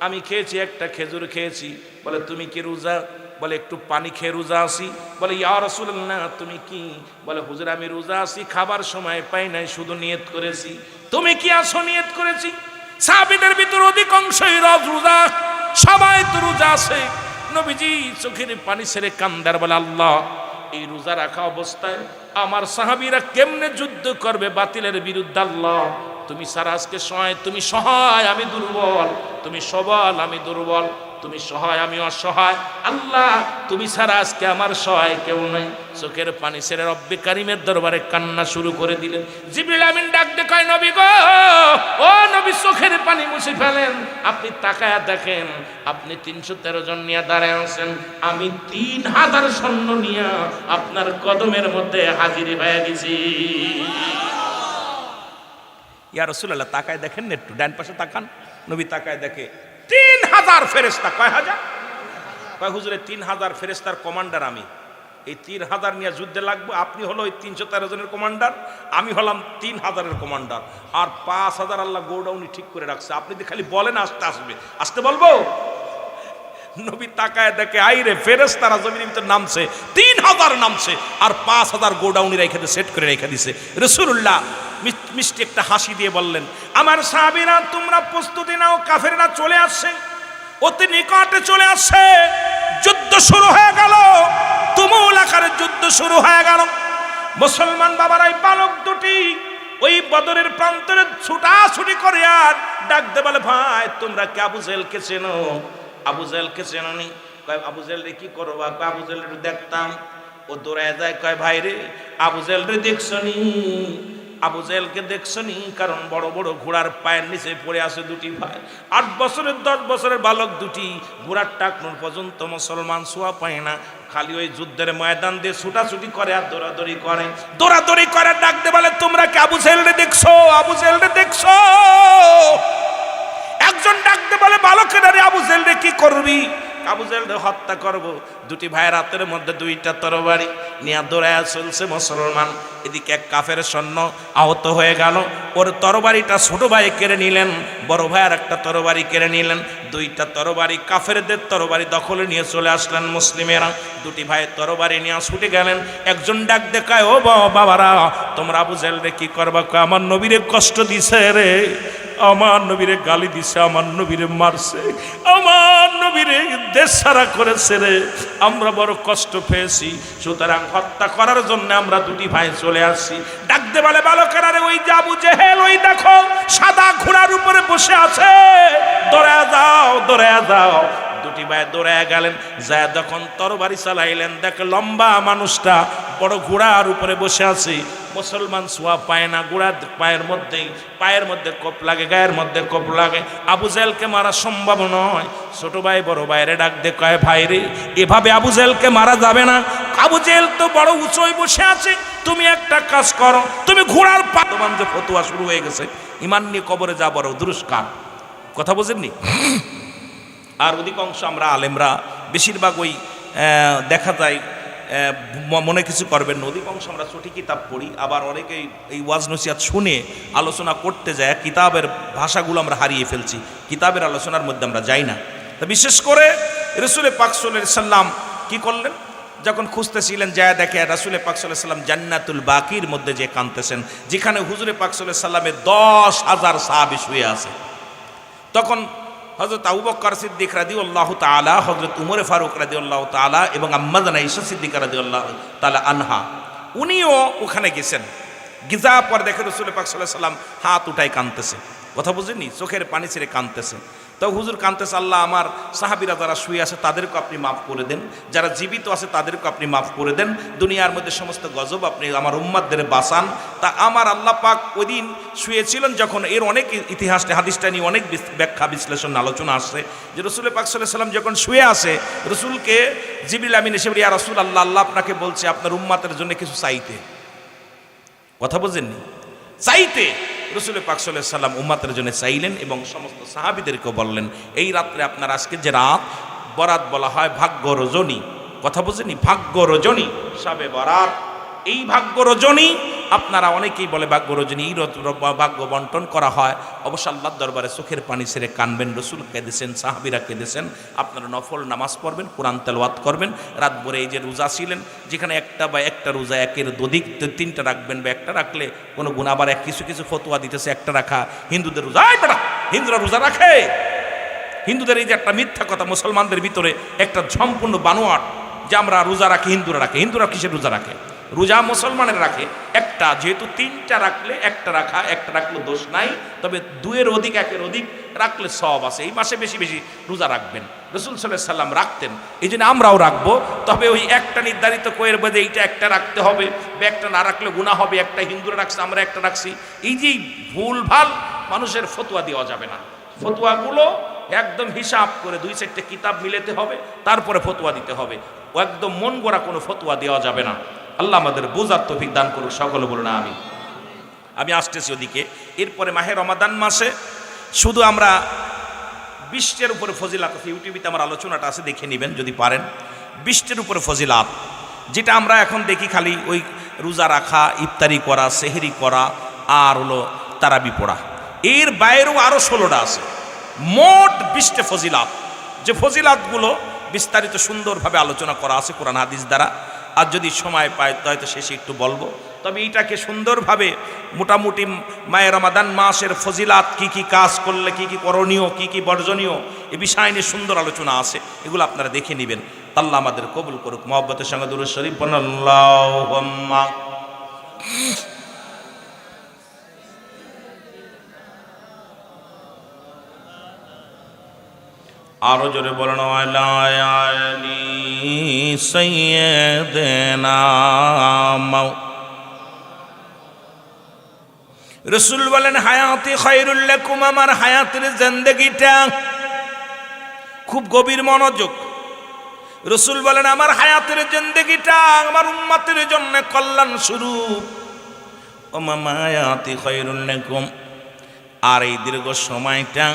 আমি খেয়েছি একটা খেজুর খেয়েছি। বলে তুমি কি রোজা? বলে একটু পানি খেয়ে রোজা আসি। বলে ইয়া রাসূলুল্লাহ তুমি কি? বলে হুজুর আমি রোজা আসি, খাবার সময় পাই নাই, শুধু নিয়ত করেছি। তুমি কি আসো? নিয়ত করেছি। সাহাবীদের ভিতর অধিকাংশই রোজা, সবাই তো রোজা আছে। নবীজি চোখের পানি ছেড়ে কান্দার বলে আল্লাহ, এই রোজা রাখা অবস্থায় আমার সাহাবীরা কেমনে যুদ্ধ করবে বাতিলের বিরুদ্ধে? আল্লাহ তুমি সারা আজকে সহায়, তুমি সহায় আমি দুর্বল, তুমি সবল আমি দুর্বল, তুমি সহায় আমি অসহায়। আল্লাহ তুমি ছাড়া আজকে আমার সহায় কেউ নেই। চোখের পানি ছেড়ে রব্বে কারিমের দরবারে কান্না শুরু করে দিলেন। জিবরিল আমিন ডাক দিয়ে কয় নবী গো, ও নবী চোখের পানি মুছে ফেলেন। আপনি তাকায়া দেখেন, আপনি 313 জন নিয়ে দাঁড়ায় আছেন, আমি 3000 সৈন্য নিয়ে আপনার কদমের মধ্যে হাজির হয়ে গেছি। ইয়া রাসূলুল্লাহ তাকায় দেখেন না, একটু ডান পাশে তাকান। নবী তাকায় দেখে 3000 ফেরেশতা। কয় হাজার? কয় হুজুরে 3000 ফেরেশতার কমান্ডার আমি। এই 3000 নিয়ে যুদ্ধে লাগবে। আপনি হলো ওই 313 জনের কমান্ডার, আমি হলাম 3000-এর কমান্ডার। আর 5000 আল্লাহ গোডাউনি ঠিক করে রাখছে। আপনি তো খালি বলেন আসতে আসবে, আসতে বলবো। নবী তাকায় দেখে আইরে ফেরেশতারা জমিনের ভিতর নামছে, 3000 নামছে, আর 5000 গোডাউনি রেখে দিয়ে সেট করে রেখে দিছে। রাসূলুল্লাহ মিষ্টি একটা হাসি দিয়ে বললেন, আমার সাহাবীরা তোমরা প্রস্তুতি নাও, কাফেররা চলে আসছে, অতি নিকটে চলে আসছে। যুদ্ধ শুরু হয়ে গেল, তুমুল আকারে যুদ্ধ শুরু হয়ে গেল। মুসলমান বাবারাই বালক দুটি ওই বদরের প্রান্তরে ছুটাছুটি করে আর ডাক দে বলে, ভাই তোমরা কি আবু জেহেলকে চেনো? আবু জেহেলকে চেননি? কয় আবু জেহেল রে কি করবা? কয় আবু জেহেল রে দেখতাম। ও দৌড়ায় যায়, কয় ভাই রে আবু জেহেল রে দেখছনি? আবু জেহেলকে দেখছনি? কারণ বড় বড় ঘোড়ার পায়ের নিচে পড়ে আছে দুটি ভাই, 8 বছরের 10 বছরের বালক দুটি, ঘোড়ার টাকনুর পর্যন্ত মুসলমান ছোঁয়া পায় না। খালি ওই যুদ্ধের ময়দান দিয়ে ছুটাছুটি করে আর দৌড়াদৌড়ি করে, দৌড়াদৌড়ি করে। ডাক দে বলে, তোমরা কি আবু জেহেল রে দেখছো? আবু জেহেল রে দেখছো? একজন ডাকতে বলে, বালকেরা রে আবু জেহেল রে কি করবি? আবু জেহেল রে হত্যা করব। দুটি ভাইয়ের হাতের মধ্যে 2টা তরবারি নিয়ে দৌড়ায় চলছে মুসলমান। এদিকে এক কাফের সৈন্য আহত হয়ে গেল, ওর তরবারিটা ছোট ভাই কেড়ে নিলেন, বড় ভাইয়ের একটা তরবারি কেড়ে নিলেন। 2টা তরবারি কাফেরদের তরবারি দখলে নিয়ে চলে আসলেন মুসলিমেরা। দুটি ভাই তরবারি নিয়ে ছুটে গেলেন। একজন ডাক দেখায়, ও বাবারা তোমরা আবু জেহেল রে কি করবা? আমার নবীরে কষ্ট দিছে রে, আমার নবীরে গালি দিছে, আমার নবীরে মারছে, আমার নবীরে দেশ ছাড়া করেছে রে, আমরা বড় কষ্ট পেয়েছি, সুতরাং হত্যা করার জন্য আমরা দুটি ভাই চলে আসছি। ডাকতে বলে, বালকেরা রে ওই যে আবু জেহেল, ওই দেখো সাদা ঘোড়ার উপরে বসে আছে, দৌড়ায় যাও, দৌড়ায় যাও। দুটি ভাই দৌড়ায় গেলেন, যায় যখন তরবারি চালাইলেন, দেখে লম্বা মানুষটা বড় ঘোড়ার উপরে বসে আছে। মুসলমান ছোঁয়া পায় না, ঘোড়ার পায়ের মধ্যে কোপ লাগে, গায়ের মধ্যে কোপ লাগে। আবু জেহেলকে মারা সম্ভব নয়। ছোট ভাই বড় ভাইরে ডাক দে কয়, ভাই রে এভাবে আবু জেহেলকে মারা যাবে না, আবু জেহেল তো বড় উঁচুই বসে আছে, তুমি একটা কাজ করো, তুমি ঘোড়ার পাতমান যে ফতুয়া শুরু হয়ে গেছে, ইমান নিয়ে কবরে যা বড় দুরস্কার। কথা বোঝেননি? আর অধিকাংশ আমরা আলেমরা বেশিরভাগ ওই দেখা যায় মনে কিছু করবেন না, অধিকাংশ আমরা ছোটি কিতাব পড়ি, আবার অনেকেই এই ওয়াজ নসিহত শুনে আলোচনা করতে যায়, কিতাবের ভাষাগুলো আমরা হারিয়ে ফেলছি, কিতাবের আলোচনার মধ্যে আমরা যাই না। তা বিশেষ করে রাসূল পাক সাল্লাল্লাহু আলাইহি সাল্লাম কি করলেন, যখন খুঁজতেছিলেন যায় দেখে রাসূল পাক সাল্লাল্লাহু আলাইহি সাল্লাম জান্নাতুল বাকির মধ্যে যে কাঁদতেছেন, যেখানে হুজুরে পাক সাল্লাল্লাহু আলাইহি সাল্লামের 10,000 সাহাবী শুয়ে আছে। তখন হযরত আবু বকর সিদ্দিক রাদিয়াল্লাহু তাআলা, হযরত উমর ফারুক রাদিয়াল্লাহু তাআলা এবং আম্মা জান আয়েশা সিদ্দিকা রাদিয়াল্লাহু তাআলা আনহা, উনিও ওখানে গেছেন। গিজা পর দেখে রাসূল পাক সাল্লাল্লাহু আলাইহি সাল্লাম হাত উঠায় কাঁদতেছে। কথা বুঝেননি? চোখের পানি ছেড়ে কাঁদতেছে। তো হুজুর কাঁদতেছে, আল্লাহ আমার সাহাবীরা যারা শুয়ে আছে তাদেরকে আপনি মাফ করে দেন, যারা জীবিত আছে তাদেরকে আপনি মাফ করে দেন, দুনিয়ার মধ্যে সমস্ত গজব আপনি আমার উম্মতদের বাঁচান। তা আমার আল্লাহ পাক ওই দিন শুয়েছিলেন যখন, এর অনেক ইতিহাসটা হাদিসটা নিয়ে অনেক ব্যাখ্যা বিশ্লেষণ আলোচনা আসছে, যে রাসূল পাক সাল্লাল্লাহু আলাইহি সাল্লাম যখন শুয়ে আছে, রসুলকে জিবরিল আমিন এসে বলে, ইয়া রাসূলুল্লাহ, আল্লাহ আপনাকে বলছে আপনার উম্মতের জন্য কিছু চাইতে। কথা বোঝেননি? চাইতে রাসূল পাক সাল্লাল্লাহু আলাইহি সাল্লাম উম্মতের জন্য চাইলেন এবং সমস্ত সাহাবীদেরকে বললেন, এই রাত্রে আপনার আজকে যে রাত বরাত বলা হয় ভাগ্য রজনী। কথা বুঝেনি? ভাগ্য রজনী, শাবে বরাত। এই ভাগ্য রজনী আপনারা অনেকেই বলে ভাগ্য রজনী ঈদ ভাগ্য বন্টন করা হয়। অবশ্য আল্লাহর দরবারে চোখের পানি ছেড়ে কানবেন, রসুল কেঁদেছেন, সাহাবীরা কেঁদেছেন। আপনারা নফল নামাজ পড়বেন, কোরআন তেলাওয়াত করবেন, রাত ভরে এই যে রোজা ছিলেন, যেখানে একটা রোজা একের দধিক তিনটা রাখবেন বা একটা রাখলে কোনো গুণ। আবার কিছু কিছু ফতোয়া দিতেছে একটা রাখা হিন্দুদের রোজা, হিন্দুরা রোজা রাখে। হিন্দুদের এই যে একটা মিথ্যা কথা মুসলমানদের ভিতরে একটা সম্পূর্ণ বানোয়াট, যে আমরা রোজা রাখি, হিন্দুরা রাখে। হিন্দুরা কিসের রোজা রাখে? রোজা মুসলমানের রাখে একটা, যেহেতু তিনটা রাখলে একটা রাখা, একটা রাখলে দোষ নাই, তবে দুয়ের অধিক একের অধিক রাখলে সওয়াব আছে। এই মাসে বেশি বেশি রোজা রাখবেন, রাসূল সাল্লাল্লাহু আলাইহি সাল্লাম রাখতেন, এই জন্য আমরাও রাখবো। তবে ওই একটা নির্ধারিত কোয়ের মধ্যে এইটা একটা রাখতে হবে বা একটা না রাখলে গুনাহ হবে, একটা হিন্দুরা রাখছে আমরা একটা রাখছি, এই যে ভুল ভাল মানুষের ফতোয়া দেওয়া যাবে না। ফতোয়াগুলো একদম হিসাব করে 2-4টে কিতাব মিলাতে হবে, তারপরে ফতোয়া দিতে হবে। ও একদম মন গড়া কোনো ফতোয়া দেওয়া যাবে না। আল্লাহ আমাদের বোঝার তৌফিক দান করুক, সকলে বলুন আমিন। আমি আসতেছি ওদিকে। এরপরে মাহে রমাদান মাসে শুধু আমরা 20টার উপরে ফজিলাত আছে, ইউটিউবে আমার আলোচনাটা আছে, দেখে নেবেন যদি পারেন। 20টার উপরে ফজিলাত, যেটা আমরা এখন দেখি খালি ওই রোজা রাখা, ইফতারি করা, সেহরি করা আর হলো তারাবি পড়া। এর বাইরেও আরও 16টা আছে, মোট 20টে ফজিলাত। যে ফজিলাতগুলো বিস্তারিত সুন্দরভাবে আলোচনা করা আছে কোরআন হাদিস দ্বারা। আর যদি সময় পায় হয়তো শেষে একটু বলবো। তবে এইটাকে সুন্দরভাবে মোটামুটি মায়ে রমাদান মাসের ফজিলাত, কি কি কাজ করলে কি কি করণীয়, কি কি বর্জনীয়, এ বিষয় নিয়ে সুন্দর আলোচনা আছে, এগুলো আপনারা দেখে নেবেন। আল্লাহ আমাদের কবুল করুক। মহব্বতের সঙ্গে দুরূদ শরীফ পড়ুন। আল্লাহুম্মা আরো জোরে বলেন আলা আলি সাইয়্যিদিনা। রাসূল বলেন হায়াতি খায়রুল লাকুম, আমার হায়াতের জিন্দেগিটা খুব গভীর মনোযোগ। রাসূল বলেন আমার হায়াতের জিন্দেগিটা আমার উম্মতের জন্য কল্যাণ স্বরূপ। ও মামা হায়াতি খায়রুল লাকুম, আর এই দীর্ঘ সময়টা,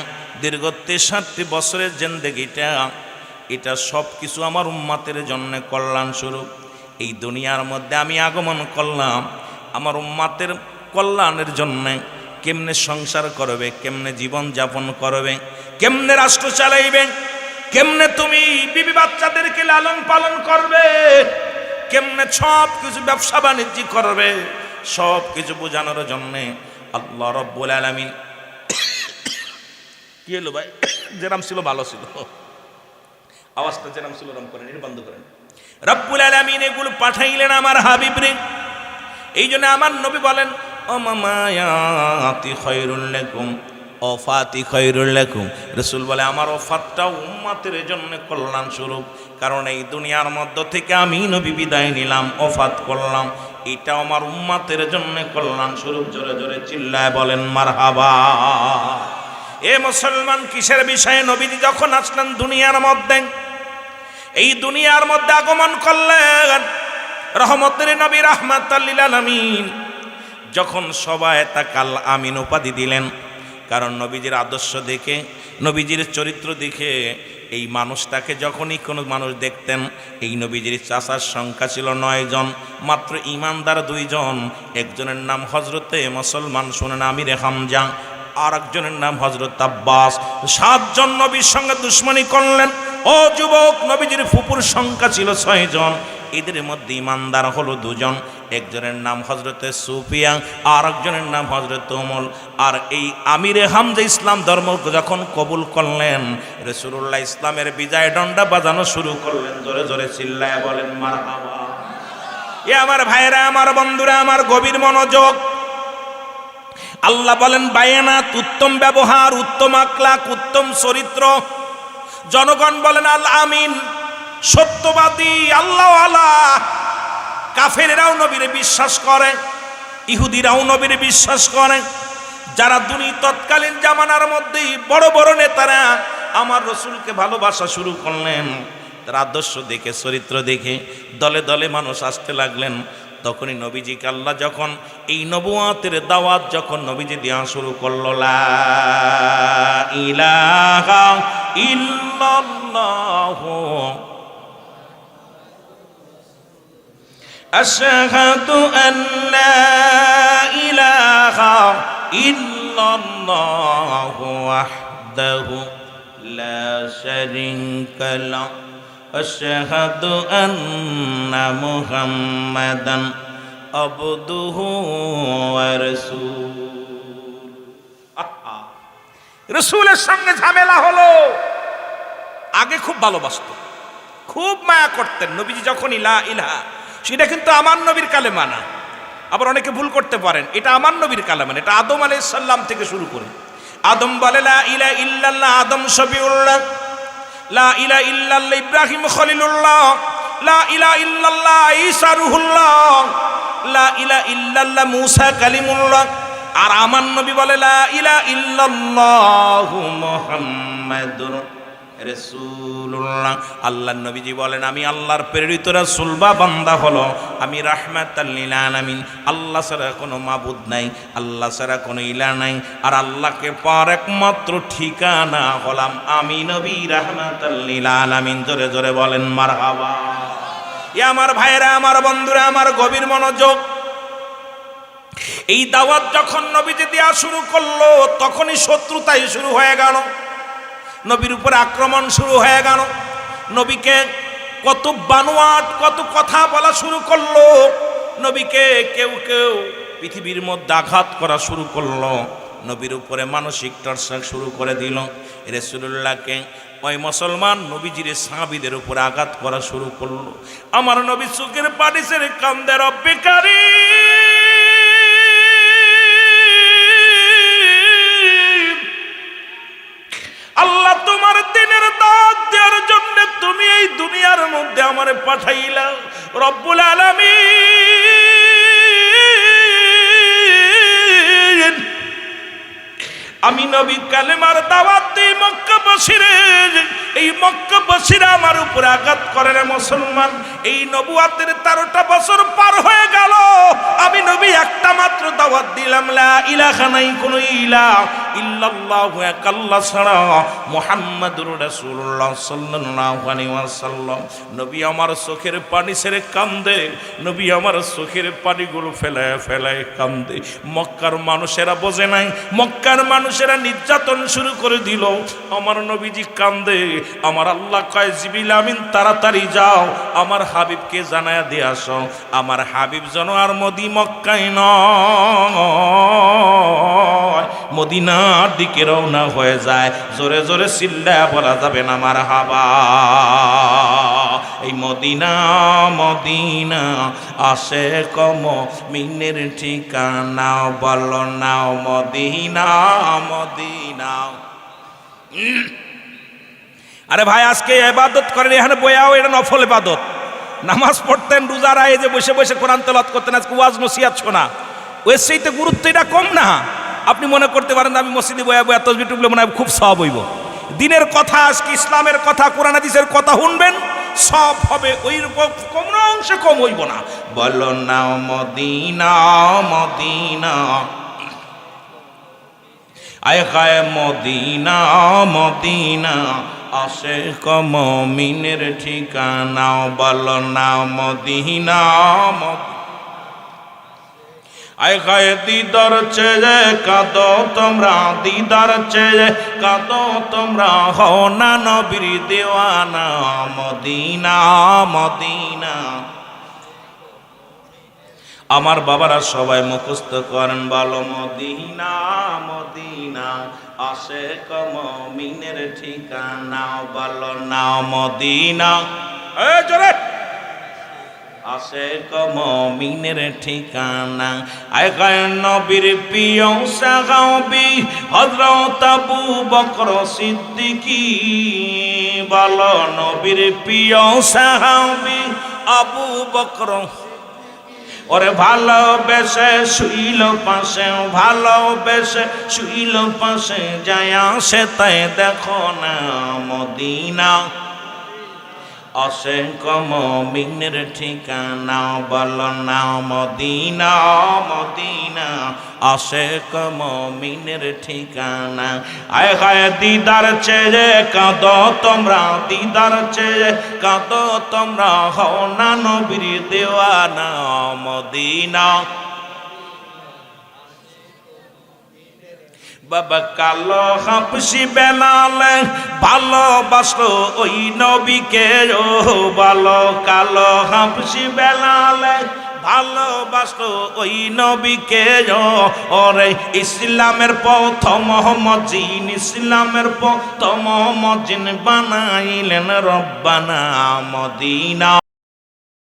দীর্ঘ 63 বছরের জিন্দেগিটা, এটা সব কিছু আমার উম্মতের জন্য কল্যাণ স্বরূপ। এই দুনিয়ার মধ্যে আমি আগমন করলাম আমার উম্মতের কল্যাণের জন্য। কেমনে সংসার করবে, কেমনে জীবন যাপন করবে, কেমনে রাষ্ট্র চালাইবে, কেমনে তুমি বিবি বাচ্চাদেরকে লালন পালন করবে, কেমনে সব কিছু ব্যবসা বাণিজ্য করবে, সব কিছু বোঝানোর জন্য আল্লাহ রাব্বুল আলামিন, কি হলো ভাই, যেরাম ছিল ভালো ছিল, আওয়াজটা যেরাম ছিল রম করেন, এটা বন্ধ করেন। রব্বুল আলামিন এগুলো পাঠাইলেন আমার হাবিবরে। এই জন্য আমার নবী বলেন ও মামায়াতি খায়রুল লাকুম, ওফাতি খায়রুল লাকুম। রাসূল বলে আমার ওফাতটা উম্মতের জন্য কল্যাণ স্বরূপ, কারণ এই দুনিয়ার মধ্য থেকে আমি নবী বিদায় নিলাম, ওফাত করলাম, এটা আমার উম্মতের জন্য কল্যাণ স্বরূপ। জোরে জোরে চিল্লায় বলেন মারহাবা। এ মুসলমান, কিসের বিষয়ে নবীজি যখন আসলেন দুনিয়ার মধ্যে, এই দুনিয়ার মধ্যে আগমন করলেন রহমতের নবী, রাহমাতাল লিল আলামিন। যখন সবাই তাকাল আমিন উপাধি দিলেন, কারণ নবীজির আদর্শ দেখে, নবীজির চরিত্র দেখে এই মানুষটাকে যখনই কোনো মানুষ দেখতেন, এই নবীজির চাচার সংখ্যা ছিল 9 জন, মাত্র ইমানদার 2 জন। একজনের নাম হজরতে মুসলমান, শুনেন, আমিরে হামজা, আর একজনের নাম হযরত আব্বাস। 7 জন নবীর সঙ্গে দুশমনী করলেন। ও যুবক, নবীজির ফুপুর সংখ্যা ছিল 6 জন, এদের মধ্যে ইমানদার হলো 2 জন, একজনের নাম হযরতে সুফিয়ান, আর একজনের নাম হযরত উমর। আর এই আমিরে হামজা ইসলাম ধর্ম যখন কবুল করলেন, রাসূলুল্লাহ ইসলামের বিজয় ডন্ডা বাজানো শুরু করলেন। জোরে জোরে চিল্লায় বলেন মারহাবা। এ আমার ভাইরা, আমার বন্ধুরা, আমার গভীর মনোযোগ। আল্লাহ বলেন বায়ানাত, উত্তম ব্যবহার, উত্তম আখলাক, উত্তম চরিত্র। জনগণ বলেন আল আমিন, সত্যবাদী, আল্লাহওয়ালা। কাফেরেরাও নবীরে বিশ্বাস করে, ইহুদিরাও নবীরে বিশ্বাস করে। যারা তৎকালীন জামানার মধ্যেই বড় বড় নেতারা আমার রসুলকে ভালোবাসা শুরু করলেন, তার আদর্শ দেখে, চরিত্র দেখে দলে দলে মানুষ আসতে লাগলেন। তখনই নবীজিকে আল্লাহ যখন এই নবুয়াতের দাওয়াত যখন নবীজি দেওয়া শুরু করল, লা ইলাহা ইল্লাল্লাহু আশহাদু আল্লা ইলাহা ইল্লাল্লাহু ওয়াহদাহু লা শারীকা লাহু আশহাদু আন্না মুহাম্মাদান আবদুহু ওয়া রাসূলুহু। রাসূলের সঙ্গে ঝামেলা হলো। আগে খুব ভালোবাসতো, খুব মায়া করতেন। নবীজি যখন লা ইলাহা, সেটা কিন্তু আমার নবীর কালেমা না। আবার অনেকে ভুল করতে পারেন, এটা আমার নবীর কালেমা, এটা আদম আলাইহিস সালাম থেকে শুরু করে। আদম বলে লা ইলাহা ইল্লাল্লাহ, আদম শফিউল্লাহ। লা ইলাহা ইল্লাল্লাহ, ইব্রাহিম খলিলুল্লাহ। লা ইলাহা ইল্লাল্লাহ, ঈসা রূহুল্লাহ। লা ইলাহা ইল্লাল্লাহ, মূসা কালিমুল্লাহ। আর আমার নবী বলে লা ইলাহা ইল্লাল্লাহু মুহাম্মাদুর রাসূলুল্লাহ। আল্লাহর নবীজি বলেন, আমি আল্লাহর প্রেরিত রাসূল বা বান্দা হলো, আমি রাহমাতাল লিল আলামিন। আল্লাহ ছাড়া কোনো মাবুদ নাই, আল্লাহ ছাড়া কোনো ইলাহ নাই। আর আল্লাহকে পাওয়ার একমাত্র ঠিকানা হলাম আমি নবী রাহমাতাল লিল আলামিন। জোরে জোরে বলেন মারহাবা। এ আমার ভাইরা, আমার বন্ধুরা, আমার গভীর মনোযোগ। এই দাওয়াত যখন নবীজি দেয়া শুরু করলো, তখনই শত্রুতাই শুরু হয়ে গেল। নবীর উপরে আক্রমণ শুরু হয়ে গেল। নবীকে কত বানোয়াট, কত কথা বলা শুরু করলো। নবীকে কেউ কেউ পৃথিবীর মধ্যে আঘাত করা শুরু করলো। নবীর উপরে মানসিক টর্চার শুরু করে দিল। রাসূলুল্লাহকে ওই মুসলমান নবীজির সাহাবীদের উপরে আঘাত করা শুরু করলো। আমার নবী চোখের পানি ছেড়ে কান্দে, রব্বে কারীম, আল্লাহ তোমার দিনের দাওয়াত দেওয়ার জন্য তুমি এই দুনিয়ার মধ্যে আমারে পাঠাইলা। রব্বুল আলামিন, আমি নবী কালেমার দাওয়াত দিই মক্কাবাসীরে। এই মক্কাবাসীরা আমার উপরে আঘাত করে রে মুসলমান। এই নবুয়াতের 13টা বছর পার হয়ে গেল, আমি নবী একটা মাত্র দাওয়াত দিলাম, লা ইলাহা নাই কোনো ইলাহ ইল্লাল্লাহু, এক আল্লাহ ছাড়া, মুহাম্মাদুর রাসূলুল্লাহ সাল্লাল্লাহু আলাইহি ওয়াসাল্লাম। নবী আমার চোখের পানি ছেড়ে কান্দে। নবী আমার চোখের পানিগুলো ফেলায় ফেলায় কান্দে। মক্কার মানুষেরা বোঝে নাই, মক্কার মানুষেরা নির্যাতন শুরু করে দিল। আমার নবীজি কান্দে। আমার আল্লাহ কয়, জিবরিল আমিন তাড়াতাড়ি যাও, আমার হাবিবকে জানায়া দিয়ে আসো। আমার হাবিব যেন আর মক্কায় নয়, মদিনার দিকে রওনা হয়ে যায়। জোরে জোরে চিল্লায়া বলা যাবে না মারহাবা। এই মদিনা মদিনা আশিক মুমিনের ঠিকানা, বলো নাও মদিনা মদিনা। আরে ভাই, আজকে ইবাদত করেন এখানে বয়াও, এটা নফল ইবাদত। নামাজ পড়তেন, রোজা রাখে যে বসে বসে কোরআন তেলাওয়াত করতেন, আজকে ওয়াজ নসিহত শোনা, ওর চাইতে গুরুত্ব এটা কম না? আপনি মনে করতে পারেন আমি মসজিদে বয়া বয়া তাসবিহ টুকলে মনে হয় খুব সওয়াব হইব। দিনের কথা, আজকে ইসলামের কথা, কোরআন হাদিসের কথা শুনবেন, সব হবে, ওই কোনো অংশে কম হইব না। বলো না মদিনা মদিনা, আয় হায় মদিনা মদিনা আশিক মুমিনের ঠিকানা, বলো না মদিনা মদিনা। আয় হায় দিদার চেয়ে কাঁদো তোমরা, দিদার চেয়ে কাঁদো তোমরা, হও না নবীর দেওয়ানা, মদিনা মদিনা। আমার বাবারা সবাই মুখস্থ করেন, বলো মদিনা মদিনা আশিক মুমিনের ঠিকানা, বলো না মদিনা। এই জোরে, আশিক মুমিনের ঠিকানা। আয় গায় নবীর প্রিয় সাহাবী হযরত আবু বকর সিদ্দিকী, বলো নবীর প্রিয় সাহাবী আবু বকর। ওরে ভালোবেসে শুইল পাশে, ভালোবেসে শুইল পাশে, যায় সে তাই দেখো না মদিনা। অসংখ্য মুমিনের ঠিকানা বলো না মদিনা মদিনা অসংখ্য মুমিনের ঠিকানা আয় হায় দিদার চেয়ে কাঁদো তোমরা দিদার চেয়ে কাঁদো তোমরা হও না নবীর দেওয়ানা মদিনা বাবা কালো হাবশি বেলাল ভালোবাসলো ওই নবীকে ও ভালো কালো হাবশি বেলাল ভালোবাসলো ওই নবীকে ওরে ইসলামের প্রথম মজিন ইসলামের প্রথম মজিন বানাইলেন রব্বানা মদিনা